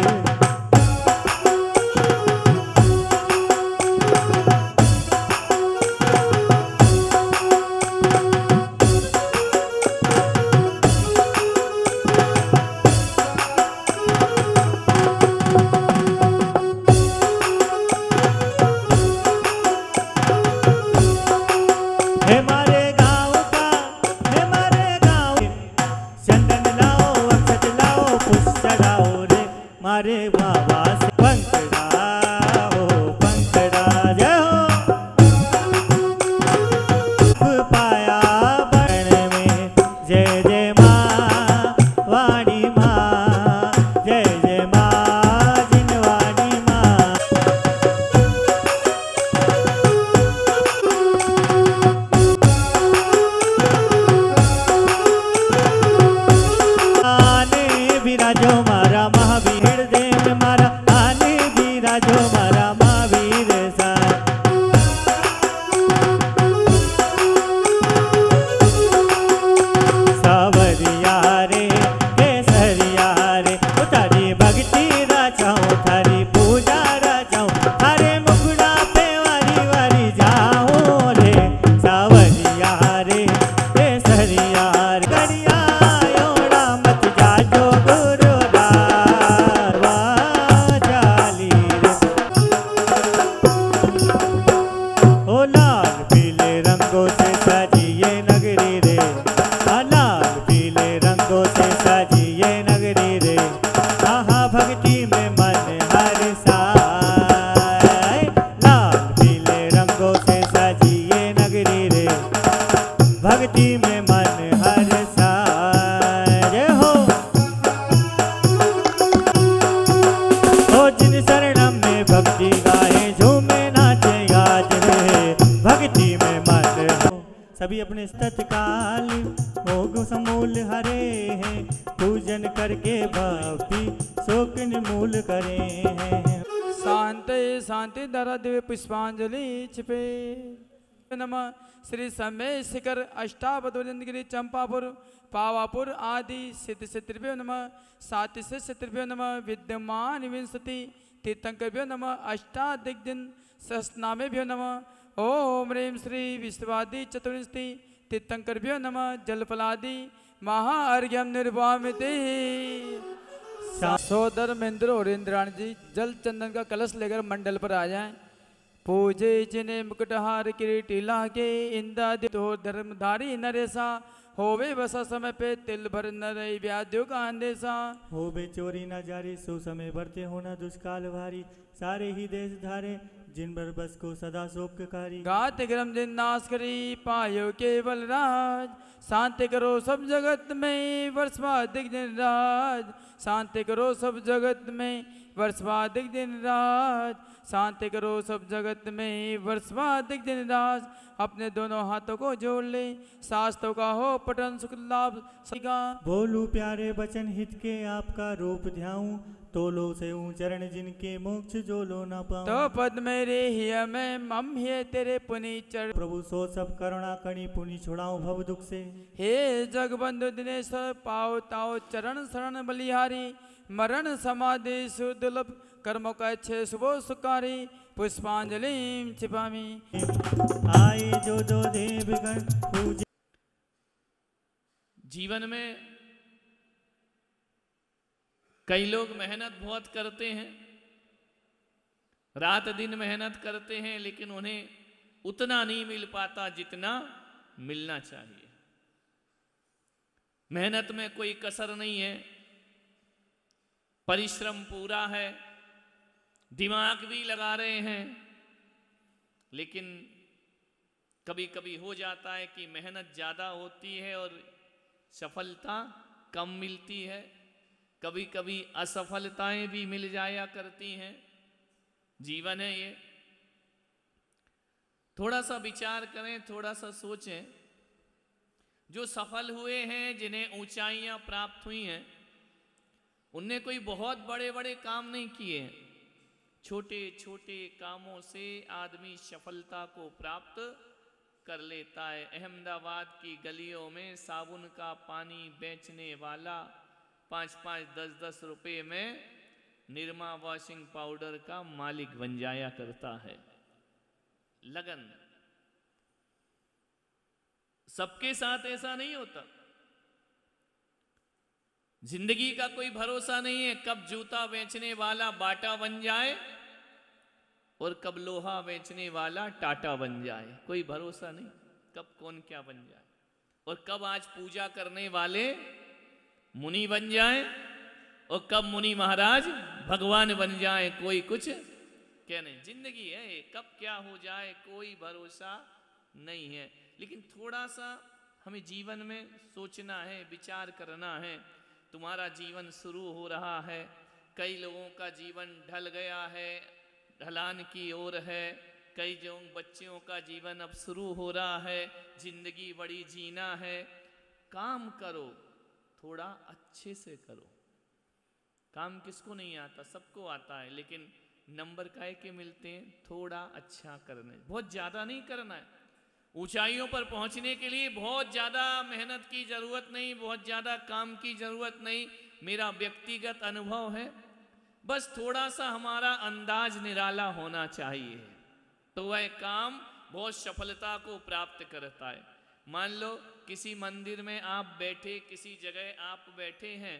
गाए झूमे नाचे गाज रे भक्ति में मन हो। सभी अपने तत्काल भोग समूल हरे हैं, पूजन करके भक्ति शोक निर्मूल करे हैं। शांति शांति धरा दिव्य पुष्पांजलि छिपे नमः। श्री समय शिखर अष्टावधगिरी चंपापुर पावापुर आदि सिद्ध क्षेत्रिभ्यो नमः। साति से क्षेत्रिभ्यो नमः। विद्यमान विंशति तीर्थंकरभ्यो नमः। अष्टादिग्दिन सहस्रनामेभ्यो नमः। ओम ह्रीं श्री विश्वादि चतुर्विंशति तीर्थंकरभ्यो नमः। जलफलादि महाअर्घ्यम निर्वामिते। सहोदर महेंद्र और इंद्राणी जी जल चंदन का कलश लेकर मंडल पर आ जाएं। पूजे जिन्हें मुकुटहार किरीटी लागे इंद्रादि तो धर्मधारी नरेसा होवे बसा समय पे तिल भर नरे व्याधियों का अंदेशा। होवे चोरी न जारी सो समय बढ़ते होना दुष्काल भारी, सारे ही देश धारे जिन बर बस को सदा शोककारी। गात ग्रम दिन नाश करी पायो केवल राज, शांति करो सब जगत में वर्षवाधिक दिन राज। शांति करो सब जगत में वर्षवाधिक दिन राज। शांति करो सब जगत में वर्षवाधिक दिन राज। अपने दोनों हाथों को जोड़ ले शास्त्रों का हो पठन सुख लाभ सगा। बोलू प्यारे बचन हित के आपका रूप ध्याऊं, तोलो से चरण जिनके मोक्ष जो लो न पाऊं। तो पद मेरे हिय में मम हिय तेरे पुनि चरण। प्रभु सो सब करुणा कणी पुनि छुड़ाऊं भव दुख से। हे जगबंधु दिनेश्वर पाओ ताओ चरण शरण बलिहारी। मरण समाधि सुदुर्लभ कर्मों का अच्छे शुभो सुकारी। पुष्पांजलि छिपामी आए जो देवगण पूज। जीवन में कई लोग मेहनत बहुत करते हैं, रात दिन मेहनत करते हैं, लेकिन उन्हें उतना नहीं मिल पाता जितना मिलना चाहिए। मेहनत में कोई कसर नहीं है, परिश्रम पूरा है, दिमाग भी लगा रहे हैं, लेकिन कभी कभी हो जाता है कि मेहनत ज़्यादा होती है और सफलता कम मिलती है। कभी कभी असफलताएं भी मिल जाया करती हैं। जीवन है ये। थोड़ा सा विचार करें, थोड़ा सा सोचें। जो सफल हुए हैं, जिन्हें ऊंचाइयां प्राप्त हुई हैं, उनने कोई बहुत बड़े बड़े काम नहीं किए हैं। छोटे छोटे कामों से आदमी सफलता को प्राप्त कर लेता है। अहमदाबाद की गलियों में साबुन का पानी बेचने वाला 5-5, 10-10 रुपए में निरमा वॉशिंग पाउडर का मालिक बन जाया करता है। लगन। सबके साथ ऐसा नहीं होता। जिंदगी का कोई भरोसा नहीं है, कब जूता बेचने वाला बाटा बन जाए और कब लोहा बेचने वाला टाटा बन जाए। कोई भरोसा नहीं, कब कौन क्या बन जाए। और कब आज पूजा करने वाले मुनि बन जाए और कब मुनि महाराज भगवान बन जाए। कोई कुछ कहने। जिंदगी है, कब क्या हो जाए कोई भरोसा नहीं है। लेकिन थोड़ा सा हमें जीवन में सोचना है, विचार करना है। तुम्हारा जीवन शुरू हो रहा है, कई लोगों का जीवन ढल गया है, ढलान की ओर है। कई जो बच्चों का जीवन अब शुरू हो रहा है, जिंदगी बड़ी जीना है। काम करो, थोड़ा अच्छे से करो। काम किसको नहीं आता, सबको आता है, लेकिन नंबर काहे के मिलते हैं। थोड़ा अच्छा करना है, बहुत ज़्यादा नहीं करना है। ऊंचाइयों पर पहुंचने के लिए बहुत ज़्यादा मेहनत की ज़रूरत नहीं, बहुत ज़्यादा काम की ज़रूरत नहीं। मेरा व्यक्तिगत अनुभव है, बस थोड़ा सा हमारा अंदाज निराला होना चाहिए, तो वह काम बहुत सफलता को प्राप्त करता है। मान लो किसी मंदिर में आप बैठे, किसी जगह आप बैठे हैं,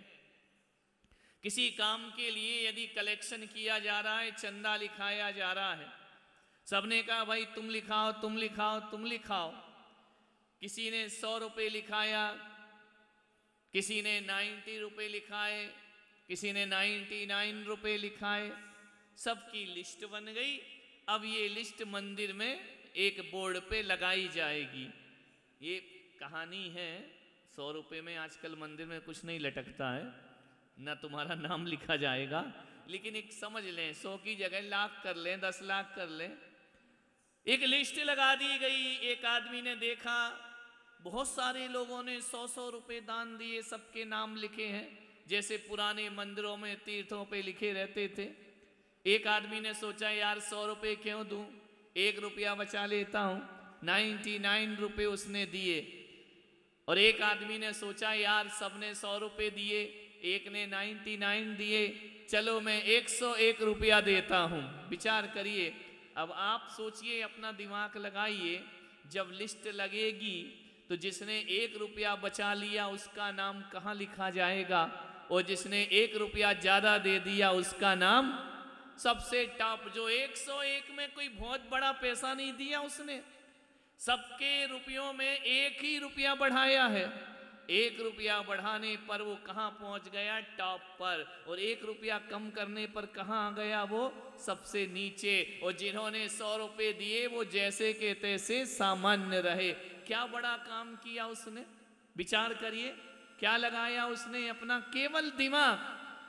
किसी काम के लिए यदि कलेक्शन किया जा रहा है, चंदा लिखाया जा रहा है, सबने कहा भाई तुम लिखाओ, तुम लिखाओ, तुम लिखाओ। किसी ने 100 रुपये लिखाया, किसी ने 90 रुपये लिखाए, किसी ने 99 रुपये लिखाए। सबकी लिस्ट बन गई। अब ये लिस्ट मंदिर में एक बोर्ड पे लगाई जाएगी। ये कहानी है। 100 रुपये में आजकल मंदिर में कुछ नहीं लटकता है, ना तुम्हारा नाम लिखा जाएगा, लेकिन एक समझ लें, 100 की जगह लाख कर लें, 10 लाख कर लें। एक लिस्ट लगा दी गई, एक आदमी ने देखा बहुत सारे लोगों ने 100-100 रुपए दान दिए, सबके नाम लिखे हैं जैसे पुराने मंदिरों में तीर्थों पे लिखे रहते थे। एक आदमी ने सोचा यार 100 रुपए क्यों दूं, 1 रुपया बचा लेता हूं। 99 रुपए उसने दिए। और एक आदमी ने सोचा यार सबने 100 रुपए दिए, एक ने 99 दिए, चलो मैं 101 रुपया देता हूं। विचार करिए, अब आप सोचिए, अपना दिमाग लगाइए, जब लिस्ट लगेगी तो जिसने 1 रुपया बचा लिया उसका नाम कहाँ लिखा जाएगा, और जिसने 1 रुपया ज्यादा दे दिया उसका नाम सबसे टॉप। जो 101 में कोई बहुत बड़ा पैसा नहीं दिया उसने, सबके रुपयों में 1 ही रुपया बढ़ाया है। 1 रुपया बढ़ाने पर वो कहाँ पहुंच गया, टॉप पर। और 1 रुपया कम करने पर कहाँ आ गया, वो सबसे नीचे। और जिन्होंने 100 रुपये दिए वो जैसे के तैसे सामान्य रहे। क्या बड़ा काम किया उसने, विचार करिए। क्या लगाया उसने अपना केवल दिमाग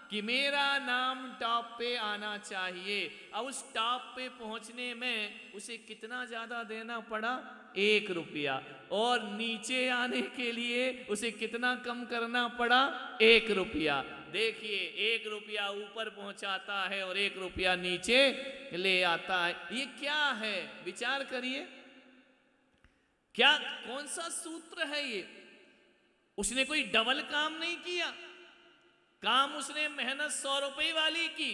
कि मेरा नाम टॉप पे आना चाहिए। अब उस टॉप पे पहुंचने में उसे कितना ज्यादा देना पड़ा, 1 रुपया। और नीचे आने के लिए उसे कितना कम करना पड़ा, 1 रुपया। देखिए, 1 रुपया ऊपर पहुंचाता है और 1 रुपया नीचे ले आता है। ये क्या है, विचार करिए। क्या, कौन सा सूत्र है ये? उसने कोई डबल काम नहीं किया, काम उसने मेहनत 100 रुपए वाली की,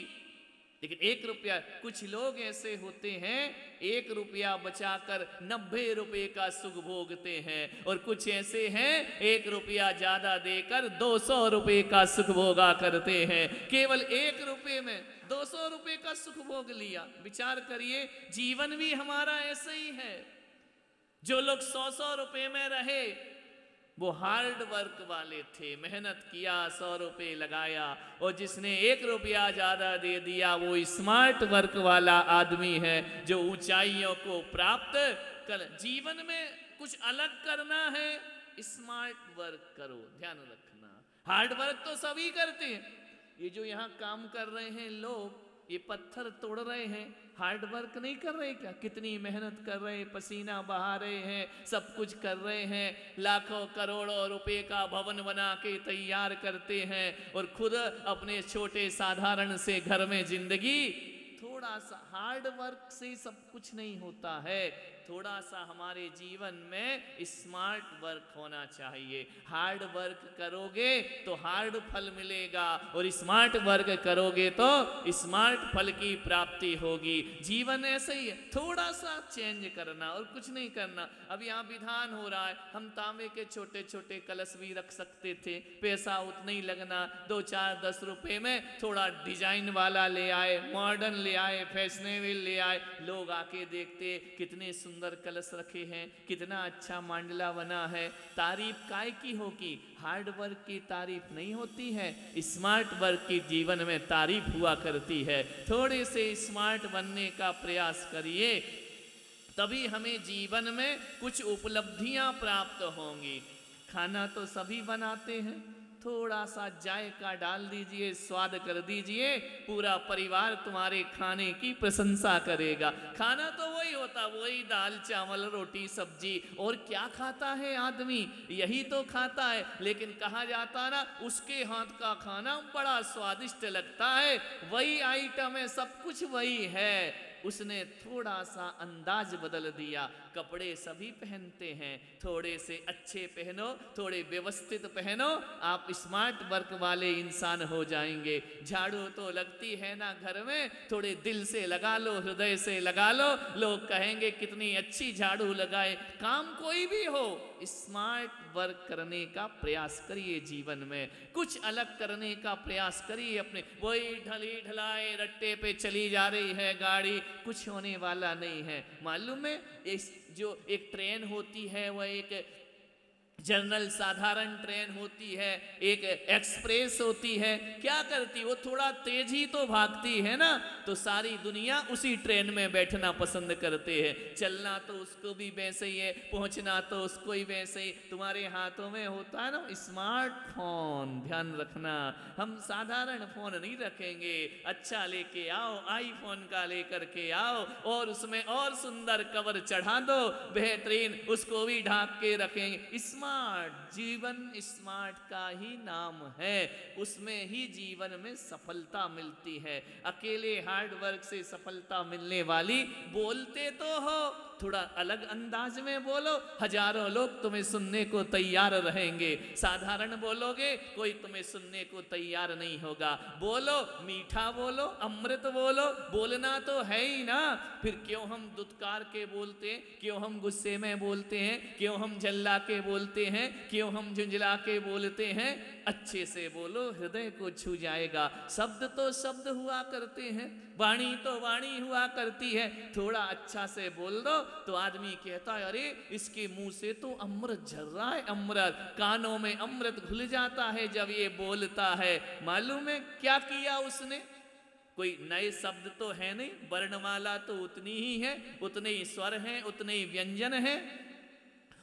लेकिन 1 रुपया। कुछ लोग ऐसे होते हैं 1 रुपया बचाकर 90 रुपए का सुख भोगते हैं, और कुछ ऐसे हैं 1 रुपया ज्यादा देकर 200 रुपए का सुख भोगा करते हैं। केवल 1 रुपये में 200 रुपए का सुख भोग लिया। विचार करिए, जीवन भी हमारा ऐसे ही है। जो लोग 100-100 रुपए में रहे वो हार्ड वर्क वाले थे, मेहनत किया, 100 रुपए लगाया। और जिसने 1 रुपया ज्यादा दे दिया वो स्मार्ट वर्क वाला आदमी है, जो ऊंचाइयों को प्राप्त कर। जीवन में कुछ अलग करना है, स्मार्ट वर्क करो, ध्यान रखना। हार्ड वर्क तो सभी करते हैं। ये जो यहाँ काम कर रहे हैं लोग, ये पत्थर तोड़ रहे हैं, हार्ड वर्क नहीं कर रहे क्या? कितनी मेहनत कर रहे हैं, पसीना बहा रहे हैं, सब कुछ कर रहे हैं, लाखों करोड़ों रुपए का भवन बना के तैयार करते हैं, और खुद अपने छोटे साधारण से घर में जिंदगी। थोड़ा सा हार्ड वर्क से सब कुछ नहीं होता है, थोड़ा सा हमारे जीवन में स्मार्ट वर्क होना चाहिए। हार्ड वर्क करोगे तो हार्ड फल मिलेगा, और स्मार्ट वर्क करोगे तो स्मार्ट फल की प्राप्ति होगी। जीवन ऐसे ही है, थोड़ा सा चेंज करना और कुछ नहीं करना। अब यहाँ विधान हो रहा है, हम तांबे के छोटे छोटे कलश भी रख सकते थे, पैसा उतना ही लगना, 2-4-10 रुपए में थोड़ा डिजाइन वाला ले आए, मॉडर्न ले आए, फैशनेबल ले आए। लोग आके देखते कितने सुंदर कलश रखे हैं, कितना अच्छा मांडला बना है। तारीफ काय की होगी, हार्ड वर्क की तारीफ नहीं होती है, स्मार्ट वर्क की जीवन में तारीफ हुआ करती है। थोड़े से स्मार्ट बनने का प्रयास करिए, तभी हमें जीवन में कुछ उपलब्धियां प्राप्त होंगी। खाना तो सभी बनाते हैं, थोड़ा सा जायका डाल दीजिए, स्वाद कर दीजिए, पूरा परिवार तुम्हारे खाने की प्रशंसा करेगा। खाना तो वही होता, वही दाल चावल रोटी सब्जी, और क्या खाता है आदमी, यही तो खाता है। लेकिन कहा जाता ना, उसके हाथ का खाना बड़ा स्वादिष्ट लगता है, वही आइटम है, सब कुछ वही है। उसने थोड़ा सा अंदाज बदल दिया। कपड़े सभी पहनते हैं, थोड़े से अच्छे पहनो, थोड़े व्यवस्थित पहनो, आप स्मार्ट वर्क वाले इंसान हो जाएंगे। झाड़ू तो लगती है ना घर में, थोड़े दिल से लगा लो, हृदय से लगा लो, लोग कहेंगे कितनी अच्छी झाड़ू लगाए। काम कोई भी हो, स्मार्ट वर्क करने का प्रयास करिए। जीवन में कुछ अलग करने का प्रयास करिए। अपने वही ढली ढलाए रट्टे पे चली जा रही है गाड़ी, कुछ होने वाला नहीं है। मालूम है, जो एक ट्रेन होती है, वह एक जनरल साधारण ट्रेन होती है, एक एक्सप्रेस होती है, क्या करती वो थोड़ा तेज ही तो भागती है ना, तो सारी दुनिया उसी ट्रेन में बैठना पसंद करते हैं। चलना तो उसको भी वैसे ही है, पहुंचना तो उसको ही वैसे ही। तुम्हारे हाथों में होता है ना स्मार्टफोन, ध्यान रखना, हम साधारण फोन नहीं रखेंगे, अच्छा लेके आओ, आईफोन का लेकर के आओ और उसमें और सुंदर कवर चढ़ा दो, बेहतरीन, उसको भी ढाक के रखेंगे। स्मार्ट जीवन स्मार्ट का ही नाम है, उसमें ही जीवन में सफलता मिलती है। अकेले हार्ड वर्क से सफलता मिलने वाली, बोलते तो हो थोड़ा अलग अंदाज में बोलो, हजारों लोग तुम्हें सुनने को तैयार रहेंगे। साधारण बोलोगे कोई तुम्हें सुनने को तैयार नहीं होगा। बोलो मीठा, बोलो अमृत, बोलो, बोलना तो है ही ना। फिर क्यों हम दुत्कार के बोलते हैं, क्यों हम गुस्से में बोलते हैं, क्यों हम जल्ला के बोलते हैं, क्यों हम झुंझला के बोलते हैं? अच्छे से बोलो, हृदय को छू जाएगा। शब्द तो शब्द हुआ करते हैं, वाणी तो वाणी हुआ करती है। थोड़ा अच्छा से बोल दो तो आदमी कहता है अरे इसके मुंह से तो अमृत झर रहा है, अमृत, कानों में अमृत घुल जाता है जब ये बोलता है। मालूम है क्या किया उसने? कोई नए शब्द तो है नहीं, वर्णमाला तो उतनी ही है, उतने ही स्वर हैं, उतने ही व्यंजन हैं,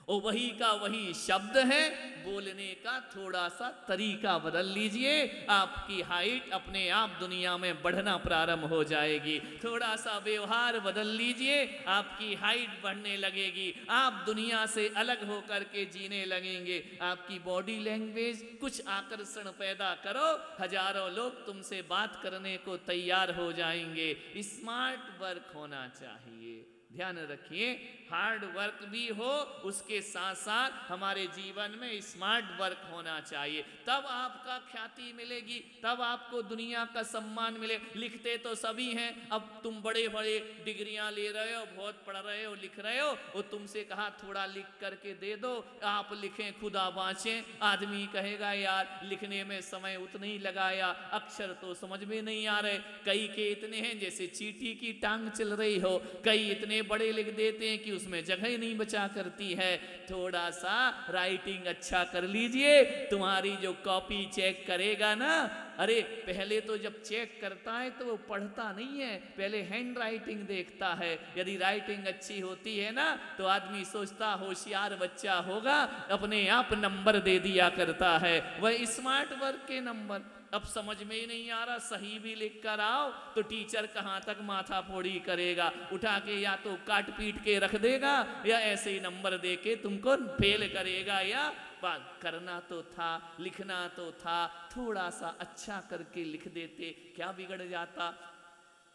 और वही का वही शब्द है। बोलने का थोड़ा सा तरीका बदल लीजिए, आपकी हाइट अपने आप दुनिया में बढ़ना प्रारंभ हो जाएगी। थोड़ा सा व्यवहार बदल लीजिए, आपकी हाइट बढ़ने लगेगी, आप दुनिया से अलग होकर के जीने लगेंगे। आपकी बॉडी लैंग्वेज कुछ आकर्षण पैदा करो, हजारों लोग तुमसे बात करने को तैयार हो जाएंगे। स्मार्ट वर्क होना चाहिए, ध्यान रखिए। हार्ड वर्क भी हो, उसके साथ साथ हमारे जीवन में स्मार्ट वर्क होना चाहिए, तब आपका ख्याति मिलेगी, तब आपको दुनिया का सम्मान मिले। लिखते तो सभी हैं, अब तुम बड़े बड़े डिग्रियां ले रहे हो, बहुत पढ़ रहे हो, लिख रहे हो, और तुमसे कहा थोड़ा लिख करके दे दो, आप लिखें खुदा बाँचें। आदमी कहेगा यार लिखने में समय उतना ही लगाया, अक्षर तो समझ में नहीं आ रहे। कई के इतने हैं जैसे चींटी की टांग चल रही हो, कई इतने बड़े लिख देते हैं कि उसमें जगह ही नहीं बचा करती है। थोड़ा सा राइटिंग अच्छा कर लीजिए, तुम्हारी जो कॉपी चेक करेगा ना, अरे पहले तो जब चेक करता है तो वो पढ़ता नहीं है, पहले हैंड राइटिंग देखता है। यदि राइटिंग अच्छी होती है ना तो आदमी सोचता होशियार बच्चा होगा, अपने आप नंबर दे दिया करता है। वह स्मार्ट वर्क के नंबर अब समझ में ही नहीं आ रहा, सही भी लिख कर आओ तो टीचर कहाँ तक माथा फोड़ी करेगा, उठा के या तो काट पीट के रख देगा या ऐसे ही नंबर दे के तुमको फेल करेगा। या बात करना तो था, लिखना तो था, थोड़ा सा अच्छा करके लिख देते, क्या बिगड़ जाता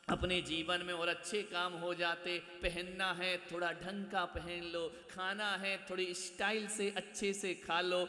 अपने जीवन में और अच्छे काम हो जाते। पहनना है थोड़ा ढंग का पहन लो, खाना है थोड़ी स्टाइल से अच्छे से खा लो।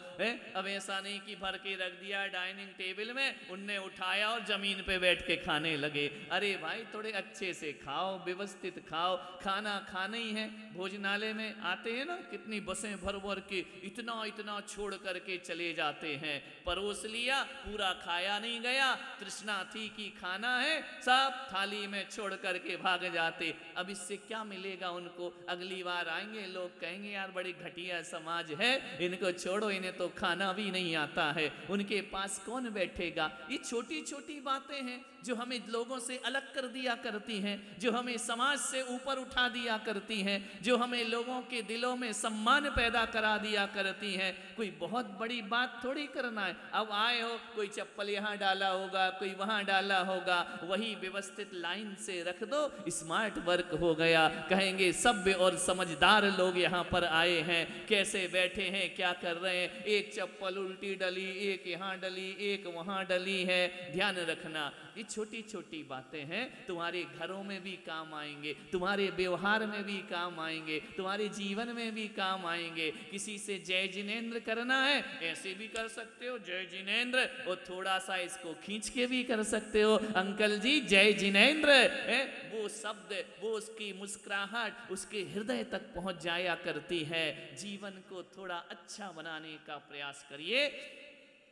अब ऐसा नहीं कि भर के रख दिया डाइनिंग टेबल में, उनने उठाया और जमीन पे बैठ के खाने लगे। अरे भाई थोड़े अच्छे से खाओ, व्यवस्थित खाओ। खाना खाना ही है, भोजनालय में आते हैं ना कितनी बसें भर भर के इतना इतना छोड़ करके चले जाते हैं। परोस लिया, पूरा खाया नहीं गया, तृष्णा थी कि खाना है, सब थाली में छोड़ करके भाग जाते। अब इससे क्या मिलेगा उनको? अगली बार आएंगे लोग कहेंगे यार बड़ी घटिया समाज है, इनको छोड़ो, इन्हें तो खाना भी नहीं आता है। उनके पास कौन बैठेगा? ये छोटी छोटी बातें हैं जो हमें लोगों से अलग कर दिया करती हैं, जो हमें समाज से ऊपर उठा दिया करती हैं, जो हमें लोगों के दिलों में सम्मान पैदा करा दिया करती हैं। कोई बहुत बड़ी बात थोड़ी करना है। अब आए हो, कोई चप्पल यहाँ डाला होगा, कोई वहाँ डाला होगा, वही व्यवस्थित लाइन से रख दो, स्मार्ट वर्क हो गया। कहेंगे सभ्य और समझदार लोग यहाँ पर आए हैं, कैसे बैठे हैं, क्या कर रहे हैं। एक चप्पल उल्टी डली, एक यहाँ डली, एक वहाँ डली है। ध्यान रखना, ये छोटी छोटी बातें हैं, तुम्हारे घरों में भी काम आएंगे, तुम्हारे व्यवहार में भी काम आएंगे, तुम्हारे जीवन में भी काम आएंगे। किसी से जय जिनेंद्र करना है, ऐसे भी कर सकते हो जय जिनेंद्र, और थोड़ा सा इसको खींच के भी कर सकते हो, अंकल जी जय जिनेंद्र। वो शब्द, वो उसकी मुस्कुराहट उसके हृदय तक पहुंच जाया करती है। जीवन को थोड़ा अच्छा बनाने का प्रयास करिए।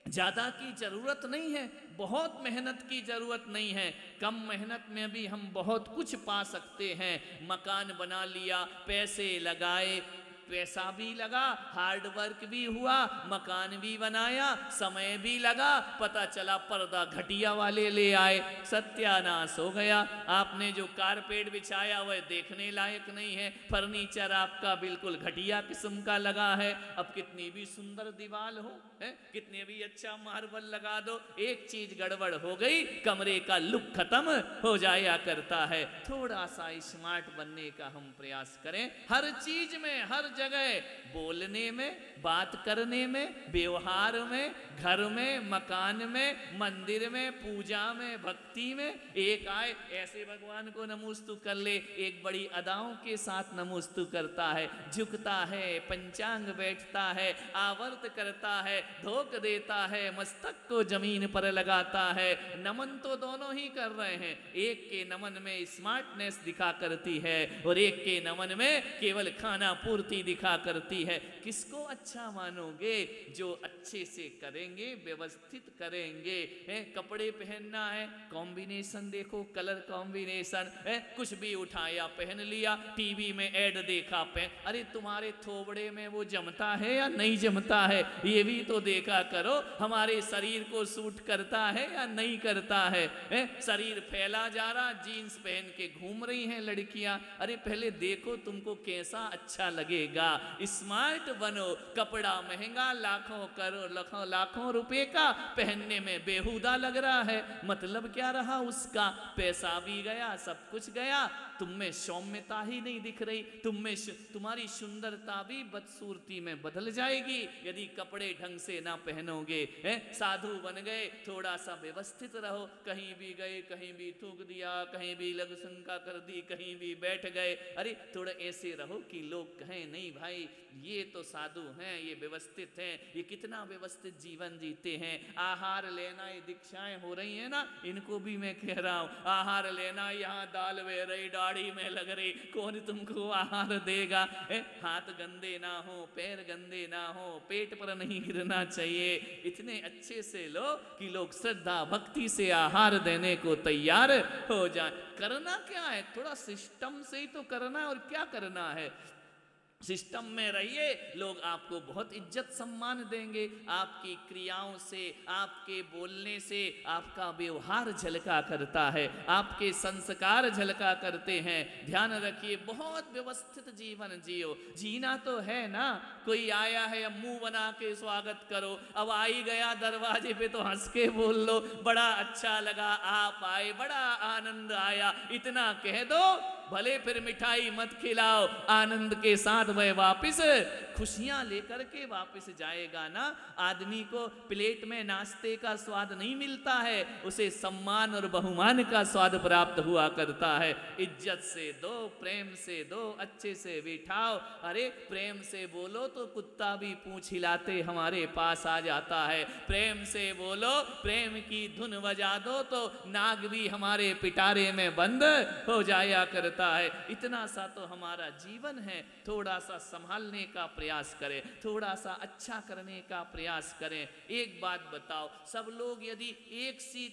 ज़्यादा की ज़रूरत नहीं है, बहुत मेहनत की ज़रूरत नहीं है, कम मेहनत में भी हम बहुत कुछ पा सकते हैं। मकान बना लिया, पैसे लगाए, पैसा भी लगा, हार्ड वर्क भी हुआ, मकान भी बनाया, समय भी लगा, पता चला पर्दा घटिया वाले ले आए, सत्यानाश हो गया। आपने जो कारपेट बिछाया वह देखने लायक नहीं है, फर्नीचर आपका बिल्कुल घटिया किस्म का लगा है। अब कितनी भी सुंदर दीवार हो, कितने भी अच्छा मार्बल लगा दो, एक चीज गड़बड़ हो गई, कमरे का लुक खत्म हो जाया करता है। थोड़ा सा स्मार्ट बनने का हम प्रयास करें, हर चीज में, हर जगह, बोलने में, बात करने में, व्यवहार में, घर में, मकान में, मंदिर में, पूजा में, भक्ति में। एक आए ऐसे भगवान को नमोस्तु कर ले, एक बड़ी अदाओं के साथ नमोस्तु करता है, झुकता है, पंचांग बैठता है, आवर्त करता है, धोक देता है, मस्तक को जमीन पर लगाता है। नमन तो दोनों ही कर रहे हैं, एक के नमन में स्मार्टनेस दिखा करती है और एक के नमन में केवल खाना पूर्ति दिखा करती है। किसको अच्छा मानोगे? जो अच्छे से करेंगे, व्यवस्थित करेंगे। कपड़े पहनना है, कॉम्बिनेशन देखो, कलर कॉम्बिनेशन, कुछ भी उठाया पहन लिया, टीवी में ऐड देखा अरे तुम्हारे थोबड़े में वो जमता है या नहीं जमता है, ये भी तो देखा करो। हमारे शरीर को सूट करता है या नहीं करता है? शरीर फैला जा रहा, जीन्स पहन के घूम रही हैं लड़कियां, अरे पहले देखो तुमको कैसा अच्छा लगेगा। स्मार्ट बनो, कपड़ा महंगा, लाखों करोड़ लाखों रुपए का, पहनने में बेहुदा लग रहा है, मतलब क्या रहा उसका? पैसा भी गया, सब कुछ गया, तुम में सौम्यता ही नहीं दिख रही, तुम में तुम्हारी सुंदरता भी बदसूरती में बदल जाएगी यदि कपड़े ढंग से ना पहनोगे। साधु बन गए, थोड़ा सा व्यवस्थित रहो, कहीं भी गए कहीं भी थूक दिया, कहीं भी लघु शंका कर दी, कहीं भी बैठ गए, अरे थोड़ा ऐसे रहो कि लोग कहें नहीं भाई ये तो साधु हैं, ये व्यवस्थित हैं, ये कितना व्यवस्थित जीवन जीते हैं। आहार लेना, ये दीक्षाएं हो रही हैं ना, इनको भी मैं कह रहा हूँ, आहार लेना, यहाँ दाल बह रही, दाढ़ी में लग रही, कौन तुमको आहार देगा? हाथ गंदे ना हो, पैर गंदे ना हो, पेट पर नहीं गिरना चाहिए, इतने अच्छे से लो कि लोग श्रद्धा भक्ति से आहार देने को तैयार हो जाए। करना क्या है? थोड़ा सिस्टम से ही तो करना है, और क्या करना है? सिस्टम में रहिए, लोग आपको बहुत इज्जत सम्मान देंगे, आपकी क्रियाओं से, आपके बोलने से आपका व्यवहार झलका करता है, आपके संस्कार झलका करते हैं। ध्यान रखिए, बहुत व्यवस्थित जीवन जियो। जीना तो है ना, कोई आया है अब मुंह बना के स्वागत करो, अब आई गया दरवाजे पे तो हंस के बोल लो, बड़ा अच्छा लगा आप आए, बड़ा आनंद आया, इतना कह दो, भले फिर मिठाई मत खिलाओ, आनंद के साथ वह वापस खुशियां लेकर के वापस जाएगा ना। आदमी को प्लेट में नाश्ते का स्वाद नहीं मिलता है, उसे सम्मान और बहुमान का स्वाद प्राप्त हुआ करता है। इज्जत से दो, प्रेम से दो, अच्छे से बिठाओ। अरे प्रेम से बोलो तो कुत्ता भी पूंछ हिलाते हमारे पास आ जाता है, प्रेम से बोलो, प्रेम की धुन बजा दो तो नाग भी हमारे पिटारे में बंद हो जाया करता है। इतना सा तो हमारा जीवन है, थोड़ा सा संभालने का प्रयास करें, थोड़ा सा अच्छा करने का प्रयास करें। एक बात बताओ, सब लोग यदि एक सी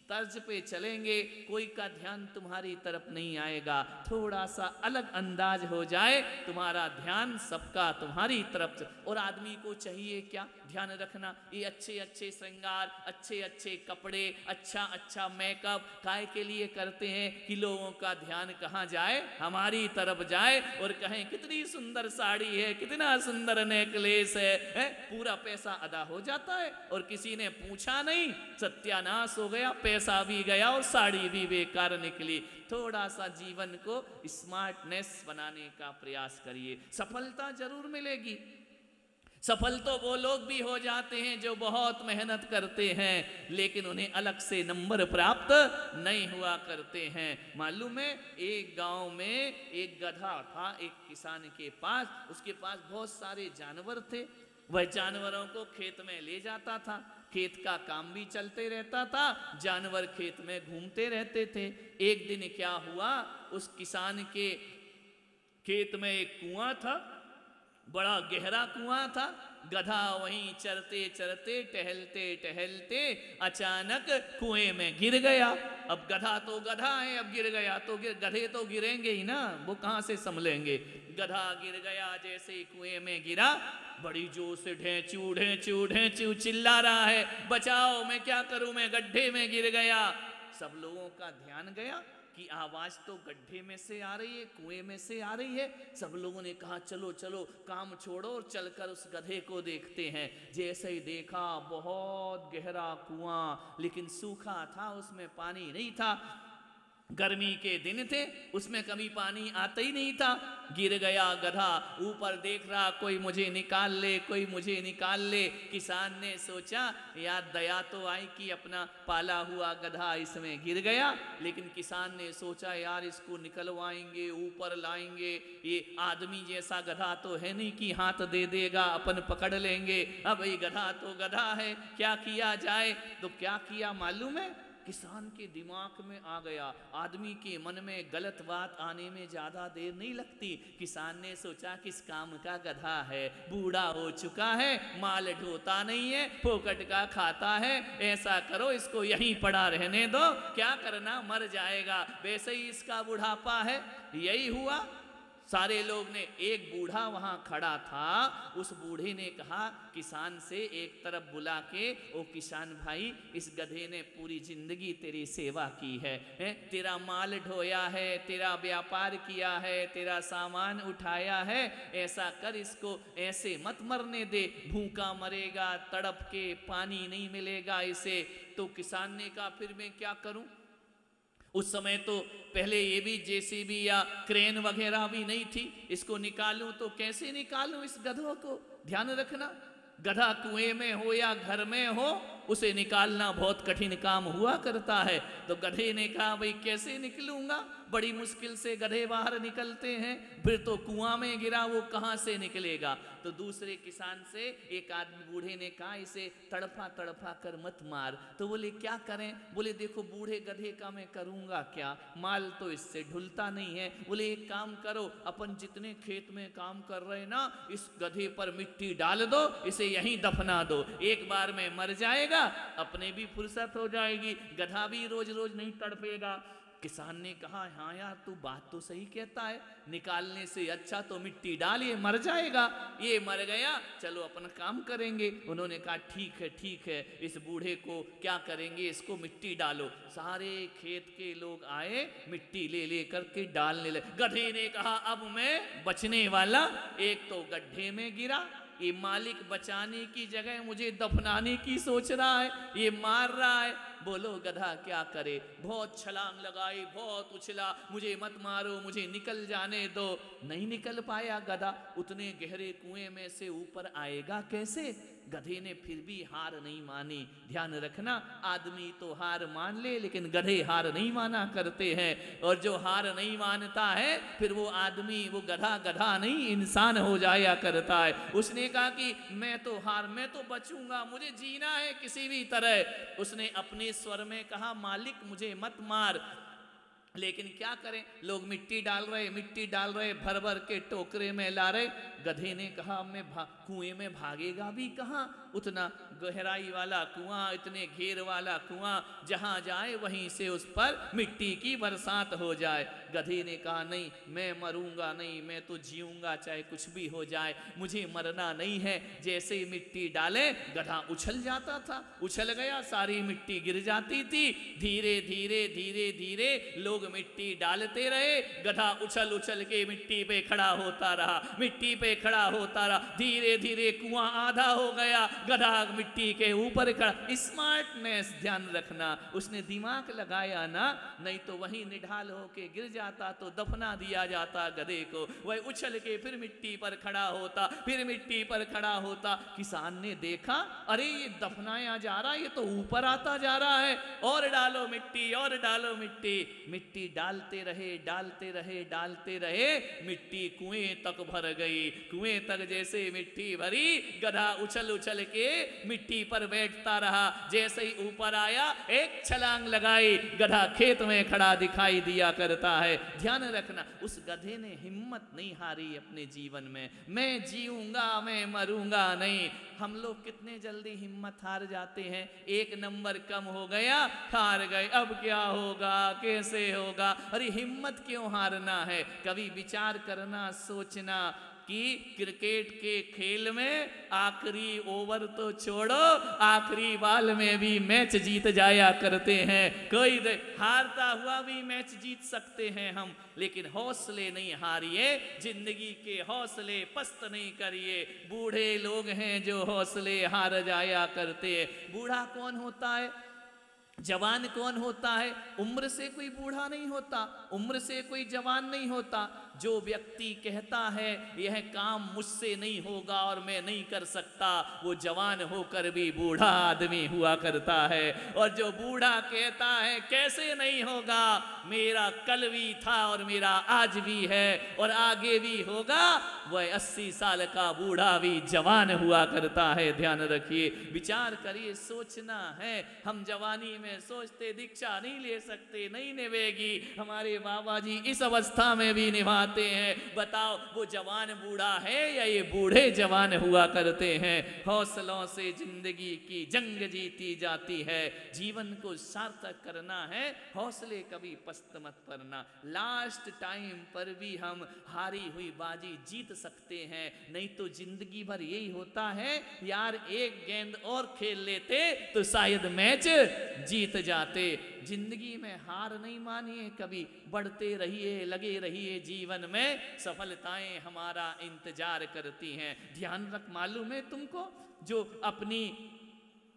तर्ज पे चलेंगे, कोई का ध्यान तुम्हारी तरफ नहीं आएगा। थोड़ा सा अलग अंदाज हो जाए, तुम्हारा ध्यान सबका तुम्हारी तरफ। और आदमी को चाहिए क्या? ध्यान रखना, ये अच्छे अच्छे श्रृंगार, अच्छे अच्छे कपड़े, अच्छा अच्छा मेकअप काहे के लिए करते हैं? कि लोगों का ध्यान कहाँ जाए? हमारी तरफ जाए और कहें कितनी सुंदर साड़ी है, कितना सुंदर नेकलेस है, पूरा पैसा अदा हो जाता है और किसी ने पूछा नहीं, सत्यानाश हो गया, पैसा भी गया और साड़ी भी बेकार निकली। थोड़ा सा जीवन को स्मार्टनेस बनाने का प्रयास करिए, सफलता जरूर मिलेगी। सफल तो वो लोग भी हो जाते हैं जो बहुत मेहनत करते हैं, लेकिन उन्हें अलग से नंबर प्राप्त नहीं हुआ करते हैं। मालूम है, एक गांव में एक गधा था, एक किसान के पास, उसके पास बहुत सारे जानवर थे। वह जानवरों को खेत में ले जाता था, खेत का काम भी चलते रहता था, जानवर खेत में घूमते रहते थे। एक दिन क्या हुआ, उस किसान के खेत में एक कुआं था, बड़ा गहरा कुआं था, गधा वहीं चरते चरते टहलते टहलते अचानक कुएं में गिर गया। अब गधा तो गधा है, अब गिर गया तो गधे तो गिरेंगे ही ना, वो कहाँ से संभलेंगे। गधा गिर गया, जैसे ही कुएं में गिरा बड़ी जोर से ढेंचू ढेंचू ढेंचू चिल्ला रहा है, बचाओ मैं क्या करूं, मैं गड्ढे में गिर गया। सब लोगों का ध्यान गया कि आवाज तो गड्ढे में से आ रही है, कुएं में से आ रही है। सब लोगों ने कहा चलो चलो काम छोड़ो और चलकर उस गधे को देखते हैं। जैसे ही देखा बहुत गहरा कुआं, लेकिन सूखा था, उसमें पानी नहीं था। गर्मी के दिन थे, उसमें कभी पानी आता ही नहीं था। गिर गया गधा, ऊपर देख रहा कोई मुझे निकाल ले, कोई मुझे निकाल ले। किसान ने सोचा यार दया तो आई कि अपना पाला हुआ गधा इसमें गिर गया, लेकिन किसान ने सोचा यार इसको निकलवाएंगे, ऊपर लाएंगे, ये आदमी जैसा गधा तो है नहीं कि हाथ दे देगा अपन पकड़ लेंगे। अब ये गधा तो गधा है, क्या किया जाए। तो क्या किया मालूम है, किसान के दिमाग में आ गया, आदमी के मन में गलत बात आने में ज्यादा देर नहीं लगती। किसान ने सोचा किस काम का गधा है, बूढ़ा हो चुका है, माल ढोता नहीं है, फोकट का खाता है। ऐसा करो इसको यहीं पड़ा रहने दो, क्या करना मर जाएगा, वैसे ही इसका बुढ़ापा है। यही हुआ, सारे लोग ने, एक बूढ़ा वहां खड़ा था, उस बूढ़े ने कहा किसान से एक तरफ बुला के, ओ किसान भाई इस गधे ने पूरी जिंदगी तेरी सेवा की है, तेरा माल ढोया है, तेरा व्यापार किया है, तेरा सामान उठाया है, ऐसा कर इसको ऐसे मत मरने दे, भूखा मरेगा, तड़प के, पानी नहीं मिलेगा इसे। तो किसान ने कहा फिर मैं क्या करूं। उस समय तो पहले ये भी जेसीबी या क्रेन वगैरह भी नहीं थी, इसको निकालूं तो कैसे निकालूं इस गधों को। ध्यान रखना, गधा कुएं में हो या घर में हो, उसे निकालना बहुत कठिन काम हुआ करता है। तो गधे ने कहा भाई कैसे निकलूंगा, बड़ी मुश्किल से गधे बाहर निकलते हैं, फिर तो कुआं में गिरा, वो कहां से निकलेगा। तो दूसरे किसान से एक आदमी बूढ़े ने कहा इसे तड़पा तड़पा कर मत मार। तो बोले क्या करें, बोले देखो बूढ़े गधे का मैं करूंगा क्या, माल तो इससे ढुलता नहीं है। बोले एक काम करो, अपन जितने खेत में काम कर रहे ना, इस गधे पर मिट्टी डाल दो, इसे यहीं दफना दो, एक बार में मर जाएगा, अपने भी फुर्सत हो जाएगी, गधा भी रोज रोज नहीं तड़पेगा। किसान ने कहा हाँ यार तू बात तो सही कहता है, निकालने से अच्छा तो मिट्टी डाल, ये मर जाएगा। ये मर गया, चलो अपन काम करेंगे। उन्होंने कहा ठीक है, इस बूढ़े को क्या करेंगे, इसको मिट्टी डालो। सारे खेत के लोग आए, मिट्टी ले ले करके डालने लगे। गधे ने कहा अब मैं बचने वाला, एक तो गड्ढे में गिरा, ये मालिक बचाने की जगह मुझे दफनाने की सोच रहा है, ये मार रहा है। बोलो गधा क्या करे, बहुत छलांग लगाई, बहुत उछला, मुझे मत मारो, मुझे निकल जाने दो। नहीं निकल पाया गधा, उतने गहरे कुएं में से ऊपर आएगा कैसे। गधे ने फिर भी हार नहीं मानी। ध्यान रखना, आदमी तो हार मान ले, लेकिन गधे हार नहीं माना करते हैं। और जो हार नहीं मानता है, फिर वो आदमी, वो गधा गधा नहीं इंसान हो जाया करता है। उसने कहा कि मैं तो बचूंगा, मुझे जीना है किसी भी तरह। उसने अपने स्वर में कहा मालिक मुझे मत मार, लेकिन क्या करें, लोग मिट्टी डाल रहे, भर भर के टोकरे में ला रहे। गधे ने कहा मैं कुएं में भागेगा भी कहाँ, उतना गहराई वाला कुआं, इतने घेर वाला कुआं, जहां जाए वहीं से उस पर मिट्टी की बरसात हो जाए। गधे ने कहा नहीं, मैं मरूंगा नहीं, मैं तो जीऊंगा चाहे कुछ भी हो जाए, मुझे मरना नहीं है। जैसे ही मिट्टी डाले, गधा उछल जाता था, उछल गया, सारी मिट्टी गिर जाती थी। धीरे धीरे धीरे धीरे लोग मिट्टी डालते रहे, गधा उछल उछल के मिट्टी पे खड़ा होता रहा, मिट्टी पे खड़ा होता रहा। धीरे धीरे कुआं आधा हो गया, गधा मिट्टी के ऊपर खड़ा। स्मार्टनेस, ध्यान रखना, उसने दिमाग लगाया ना, नहीं तो वहीं निढाल होके गिर जाता, तो दफना दिया जाता गधे को। वह उछल के फिर मिट्टी पर खड़ा होता, फिर मिट्टी पर खड़ा होता। किसान ने देखा अरे ये दफनाया जा रहा है, ये तो ऊपर आता जा रहा है, और डालो मिट्टी, और डालो मिट्टी। मिट्टी डालते रहे डालते रहे डालते रहे, मिट्टी कुएं तक भर गई। कुएं तक जैसे मिट्टी भरी, गधा उछल उछल के मिट्टी पर बैठता रहा। जैसे ही ऊपर आया, एक छलांग लगाई, गधा खेत में खड़ा दिखाई दिया करता है। ध्यान रखना, उस गधे ने हिम्मत नहीं हारी अपने जीवन में, मैं जीऊंगा, मैं मरूंगा नहीं। हम लोग कितने जल्दी हिम्मत हार जाते हैं। एक नंबर कम हो गया, हार गए, अब क्या होगा, कैसे होगा। अरे हिम्मत क्यों हारना है? कभी विचार करना, सोचना कि क्रिकेट के खेल में आखिरी ओवर तो छोड़ो, आखिरी बॉल में भी मैच जीत जाया करते हैं। कोई हारता हुआ भी मैच जीत सकते हैं हम, लेकिन हौसले नहीं हारिए, जिंदगी के हौसले पस्त नहीं करिए। बूढ़े लोग हैं जो हौसले हार जाया करते हैं। बूढ़ा कौन होता है? जवान कौन होता है? उम्र से कोई बूढ़ा नहीं होता, उम्र से कोई जवान नहीं होता। जो व्यक्ति कहता है यह काम मुझसे नहीं होगा और मैं नहीं कर सकता, वो जवान होकर भी बूढ़ा आदमी हुआ करता है। और जो बूढ़ा कहता है कैसे नहीं होगा, मेरा कल भी था और मेरा आज भी है और आगे भी होगा, वह 80 साल का बूढ़ा भी जवान हुआ करता है। ध्यान रखिए, विचार करिए, सोचना है। हम जवानी में सोचते दीक्षा नहीं ले सकते, नहीं निभेगी, हमारे बाबा जी इस अवस्था में भी निभाते हैं। बताओ वो जवान बूढ़ा है या ये बूढ़े जवान हुआ करते हैं? हौसलों से जिंदगी की जंग जीती जाती है। जीवन को सार्थक करना है, हौसले कभी पस्त मत करना। लास्ट टाइम पर भी हम हारी हुई बाजी जीत सकते हैं, नहीं तो जिंदगी भर यही होता है, यार एक गेंद और खेल लेते तो शायद मैच जीत जाते। जिंदगी में हार नहीं मानिए कभी, बढ़ते रहिए, लगे रहिए। जीवन में सफलताएं हमारा इंतजार करती हैं। ध्यान रख, मालूम है तुमको, जो अपनी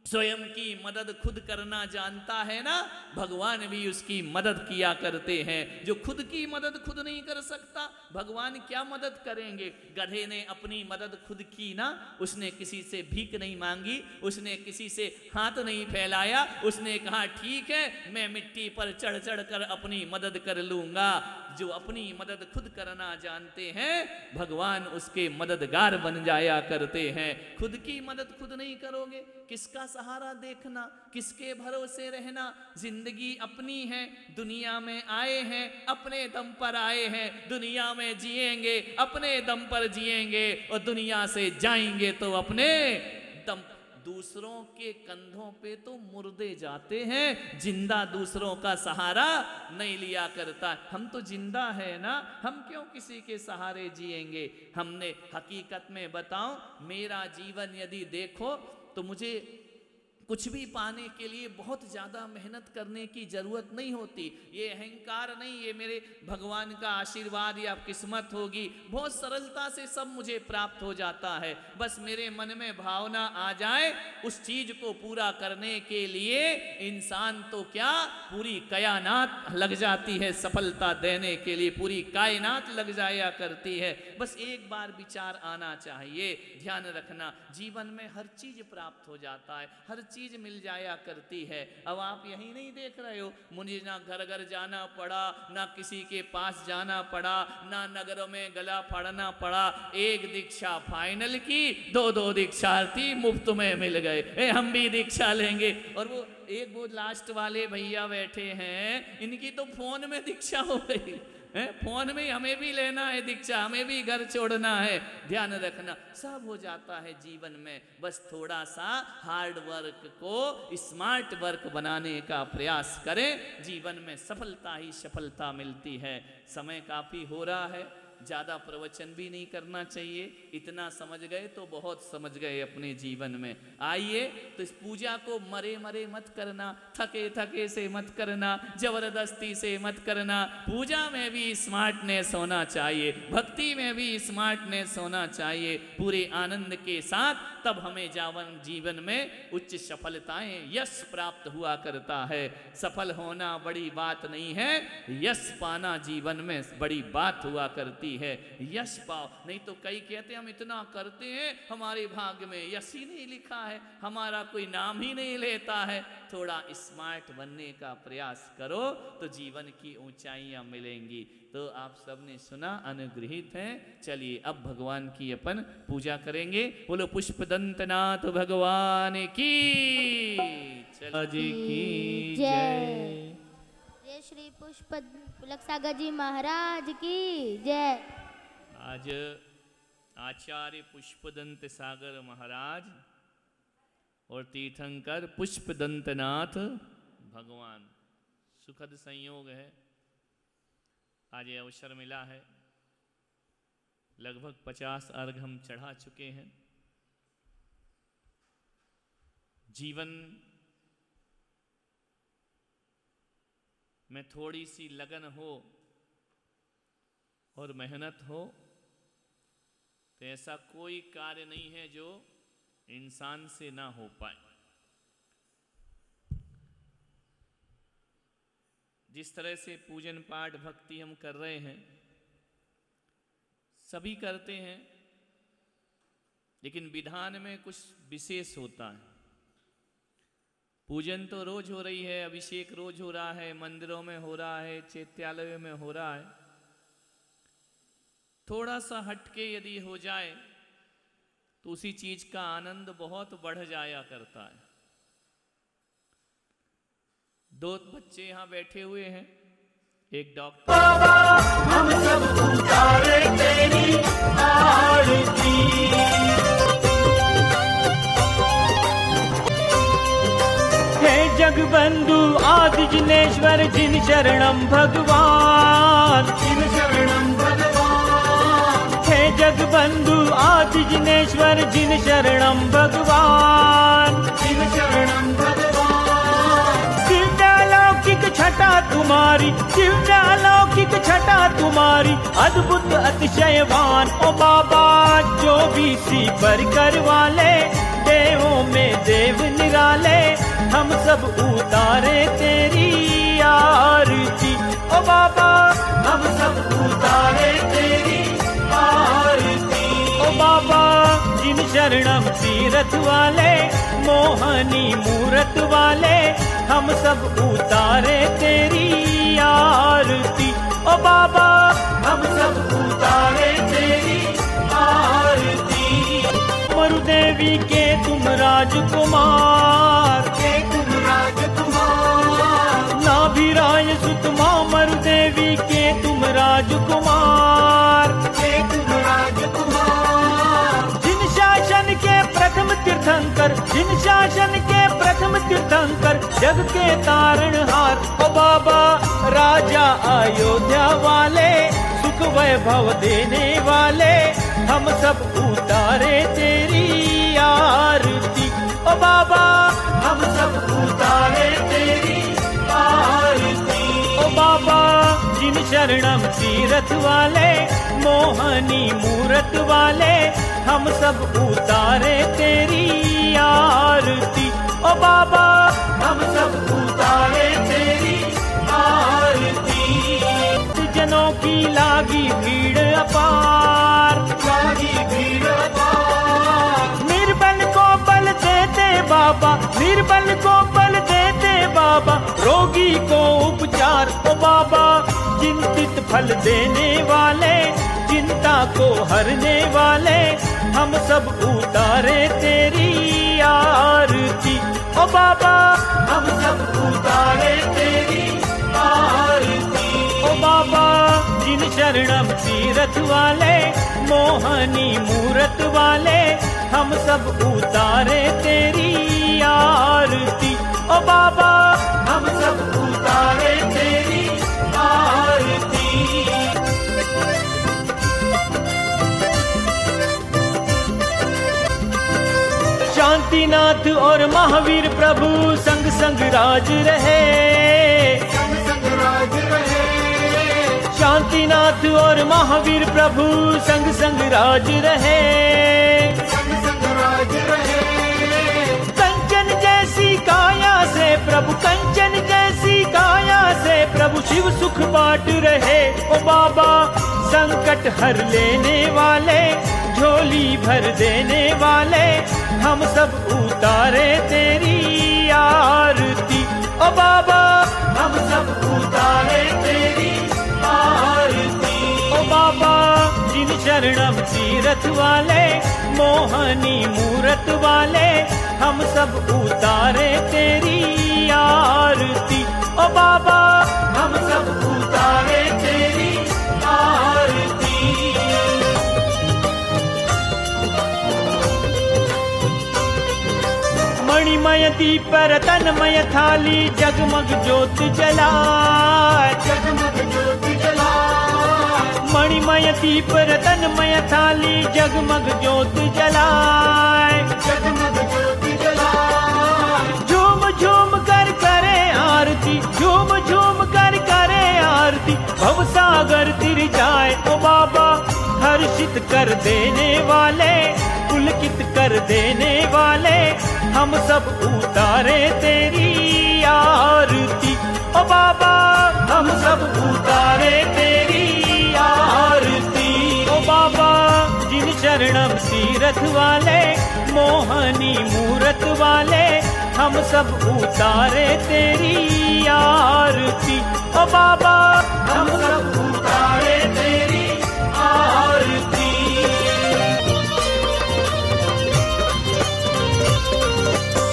स्वयं की मदद खुद करना जानता है ना, भगवान भी उसकी मदद किया करते हैं। जो खुद की मदद खुद नहीं कर सकता, भगवान क्या मदद करेंगे? गधे ने अपनी मदद खुद की ना, उसने किसी से भीख नहीं मांगी, उसने किसी से हाथ नहीं फैलाया, उसने कहा ठीक है मैं मिट्टी पर चढ़ चढ़ कर अपनी मदद कर लूंगा। जो अपनी मदद खुद करना जानते हैं, भगवान उसके मददगार बन जाया करते हैं। खुद की मदद खुद नहीं करोगे, किसका सहारा देखना, किसके भरोसे रहना? जिंदगी अपनी है, दुनिया में आए हैं, अपने दम पर आए हैं, दुनिया में जिएंगे, अपने दम पर जिएंगे और दुनिया से जाएंगे तो अपने दम। दूसरों के कंधों पे तो मुर्दे जाते हैं, जिंदा दूसरों का सहारा नहीं लिया करता। हम तो जिंदा है ना, हम क्यों किसी के सहारे जिएंगे? हमने हकीकत में बताऊं, मेरा जीवन यदि देखो तो मुझे कुछ भी पाने के लिए बहुत ज़्यादा मेहनत करने की ज़रूरत नहीं होती। ये अहंकार नहीं, ये मेरे भगवान का आशीर्वाद या किस्मत होगी, बहुत सरलता से सब मुझे प्राप्त हो जाता है। बस मेरे मन में भावना आ जाए, उस चीज़ को पूरा करने के लिए इंसान तो क्या, पूरी कायनात लग जाती है सफलता देने के लिए, पूरी कायनात लग जाया करती है। बस एक बार विचार आना चाहिए। ध्यान रखना, जीवन में हर चीज़ प्राप्त हो जाता है, हर चीज मिल जाया करती है। अब आप यही नहीं देख रहे हो, मुझे ना घर घर जाना पड़ा, ना किसी के पास जाना पड़ा, ना नगर में गला फाड़ना पड़ा। एक दीक्षा फाइनल की, दो दीक्षार्थी मुफ्त में मिल गए, हम भी दीक्षा लेंगे। और वो लास्ट वाले भैया बैठे हैं, इनकी तो फोन में दीक्षा हो गई, फोन में हमें भी लेना है दीक्षा, हमें भी घर छोड़ना है। ध्यान रखना, सब हो जाता है जीवन में, बस थोड़ा सा हार्ड वर्क को स्मार्ट वर्क बनाने का प्रयास करें। जीवन में सफलता ही सफलता मिलती है। समय काफ़ी हो रहा है, ज़्यादा प्रवचन भी नहीं करना चाहिए, इतना समझ गए तो बहुत समझ गए अपने जीवन में। आइए, तो इस पूजा को मरे मरे मत करना, थके थके से मत करना, जबरदस्ती से मत करना। पूजा में भी स्मार्टनेस होना चाहिए, भक्ति में भी स्मार्टनेस होना चाहिए, पूरे आनंद के साथ। तब हमें जीवन में उच्च सफलताएं, यश प्राप्त हुआ करता है। सफल होना बड़ी बात नहीं है, यश पाना जीवन में बड़ी बात हुआ करती करती है, यश पाओ। नहीं तो कई कहते हम इतना करते हैं, हमारे भाग्य में यश ही नहीं लिखा है, हमारा कोई नाम ही नहीं लेता है। थोड़ा स्मार्ट बनने का प्रयास करो तो जीवन की ऊंचाइयां मिलेंगी। तो आप सबने सुना, अनुग्रहित हैं। चलिए अब भगवान की अपन पूजा करेंगे। बोलो पुष्पदंतनाथ भगवान की जी की जय। जय श्री पुष्प सागर जी महाराज की जय। आज आचार्य पुष्पदंत सागर महाराज और तीर्थंकर पुष्पदंतनाथ भगवान, सुखद संयोग है। आज ये अवसर मिला है। लगभग 50 अर्घ हम चढ़ा चुके हैं। जीवन में थोड़ी सी लगन हो और मेहनत हो तो ऐसा कोई कार्य नहीं है जो इंसान से ना हो पाए। जिस तरह से पूजन पाठ भक्ति हम कर रहे हैं, सभी करते हैं, लेकिन विधान में कुछ विशेष होता है। पूजन तो रोज हो रही है, अभिषेक रोज हो रहा है, मंदिरों में हो रहा है, चैत्यालयों में हो रहा है। थोड़ा सा हटके यदि हो जाए तो उसी चीज का आनंद बहुत बढ़ जाया करता है। 2 बच्चे यहाँ बैठे हुए हैं, एक डॉक्टर। हम सब उतारे तेरी आरती, हे जगबंधु आदि जिनेश्वर जिन शरणम भगवान, जिन शरणम भगवान। हे जगबंधु आदि जिनेश्वर जिन शरणम भगवान, जिन शरणम भगवान। दिव्यालौकिक छटा तुम्हारी, दिव्यालौकिक छटा तुम्हारी, अद्भुत अतिशयवान। ओ बाबा जो भी सी पर कर वाले, देवों में देव निराले, हम सब उतारे तेरी आरती। ओ बाबा हम सब उतारे तेरी आरती। ओ बाबा जिन शरणम तीरथ वाले, मोहनी मूरत वाले, हम सब उतारे तेरी आरती। ओ बाबा हम सब उतारे तेरी आरती। मरुदेवी के तुम राजकुमार, के तुम राजकुमार। नाभिराय सुत मां मरुदेवी के तुम राजकुमार, के तुम राजकुमार। जिन शासन के प्रथम तीर्थंकर, जिन शासन के प्रथम तीर्थंकर, जग के तारणहार। ओ बाबा राजा अयोध्या वाले, सुख वैभव देने वाले, हम सब उतारे तेरी आरती। ओ बाबा हम सब उतारे तेरी आरती। ओ बाबा जिन शरणम तीरथ वाले, मोहनी मूरत वाले, हम सब उतारे तेरी आरती। ओ बाबा हम सब उतारे तेरी आरती। जनों की लागी भीड़ अपार, लागी भीड़ अपार। निर्बल को बल देते बाबा, निर्बल को बल देते बाबा, रोगी को उपचार। ओ बाबा चिंतित फल देने वाले, चिंता को हरने वाले, हम सब उतारे तेरी आरती। ओ बाबा हम सब उतारे तेरी आरती। ओ बाबा जिन शरणम तीरथ वाले, मोहनी मूरत वाले, हम सब उतारे तेरी आरती। ओ बाबा हम सब उतारे तेरी आरती। शांतिनाथ और महावीर प्रभु संग संग राज रहे, संग संग राज रहे। शांतिनाथ और महावीर प्रभु संग संग राज रहे, संग संग राज रहे। कंचन जैसी काया से प्रभु, कंचन जैसी काया से प्रभु शिव सुख बांट रहे। ओ बाबा संकट हर लेने वाले, झोली भर देने वाले, हम सब उतारे तेरी आरती। ओ बाबा हम सब उतारे तेरी आरती। ओ बाबा जिन शरणम तीरथ वाले, मोहनी मूरत वाले, हम सब उतारे तेरी आरती। ओ बाबा हम सब उतारे तेरी आरती। मणिमय दीप रतनमय थाली, जगमग ज्योत जलाए, जगमग ज्योत जलाए। मणिमय दीप रतनमय थाली, जगमग ज्योत जलाए, जगमग ज्योत जलाए। झूम झूम कर करे आरती, झूम झूम कर करे आरती, भव सागर तिर जाए। ओ बाबा हर्षित कर देने वाले, पुलकित कर देने वाले, हम सब उतारे तेरी आरती। ओ बाबा हम सब उतारे तेरी आरती। ओ बाबा जिन शरणम तीरथ वाले, मोहनी मूरत वाले, हम सब उतारे तेरी आरती। ओ बाबा हम सब उतारे तेरी आरती।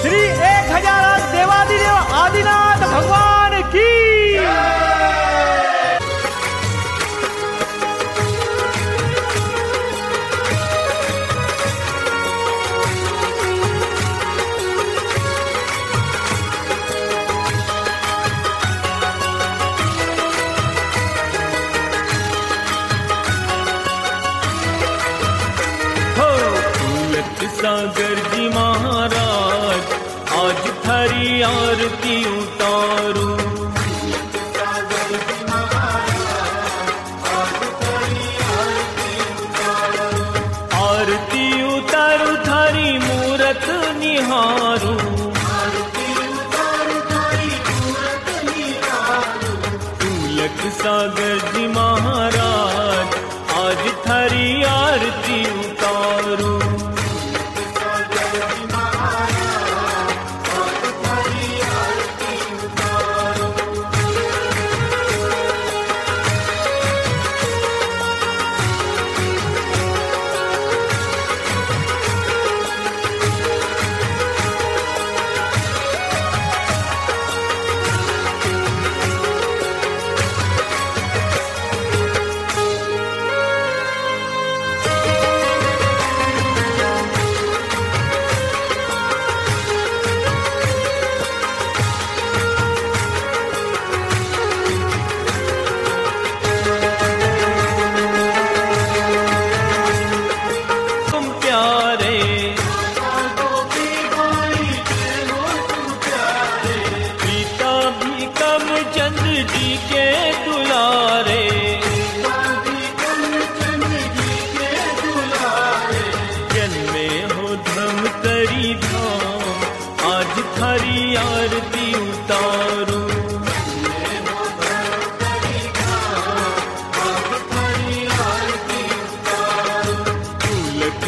श्री 1000 देवादिदेव आदिनाथ भगवान की। सागर जी महाराज आज थारी आरती उतारू। आरती उतारू थारी मूरत निहारू। तुलक सागर जी महाराज आज थारी आरती उतारू।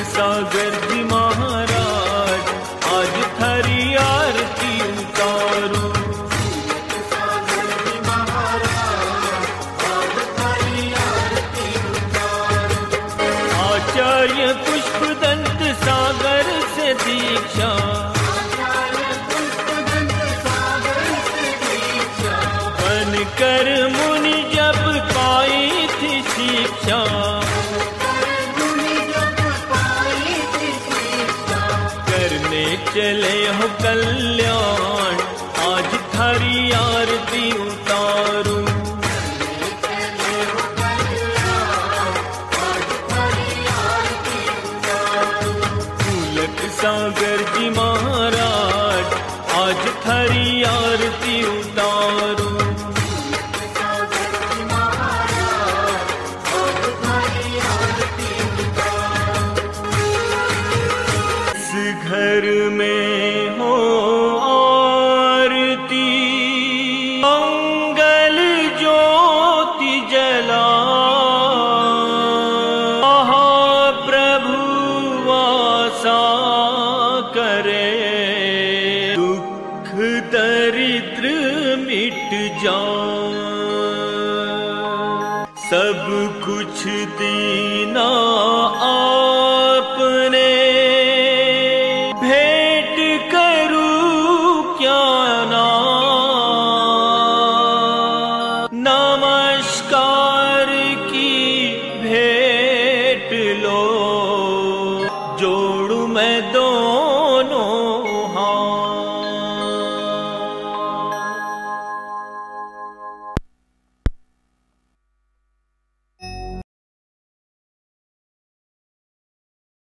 सागर जी महाराज आज थारी आरती उतारू। आचार्य पुष्पदंत सागर से दीक्षा, बन कर मुनि जब पाई थी शिक्षा। करने चले हो कल्याण आज थारी आरती उतारू। सागर जी महाराज आज थारी आरती उतारू। इस घर में हो लो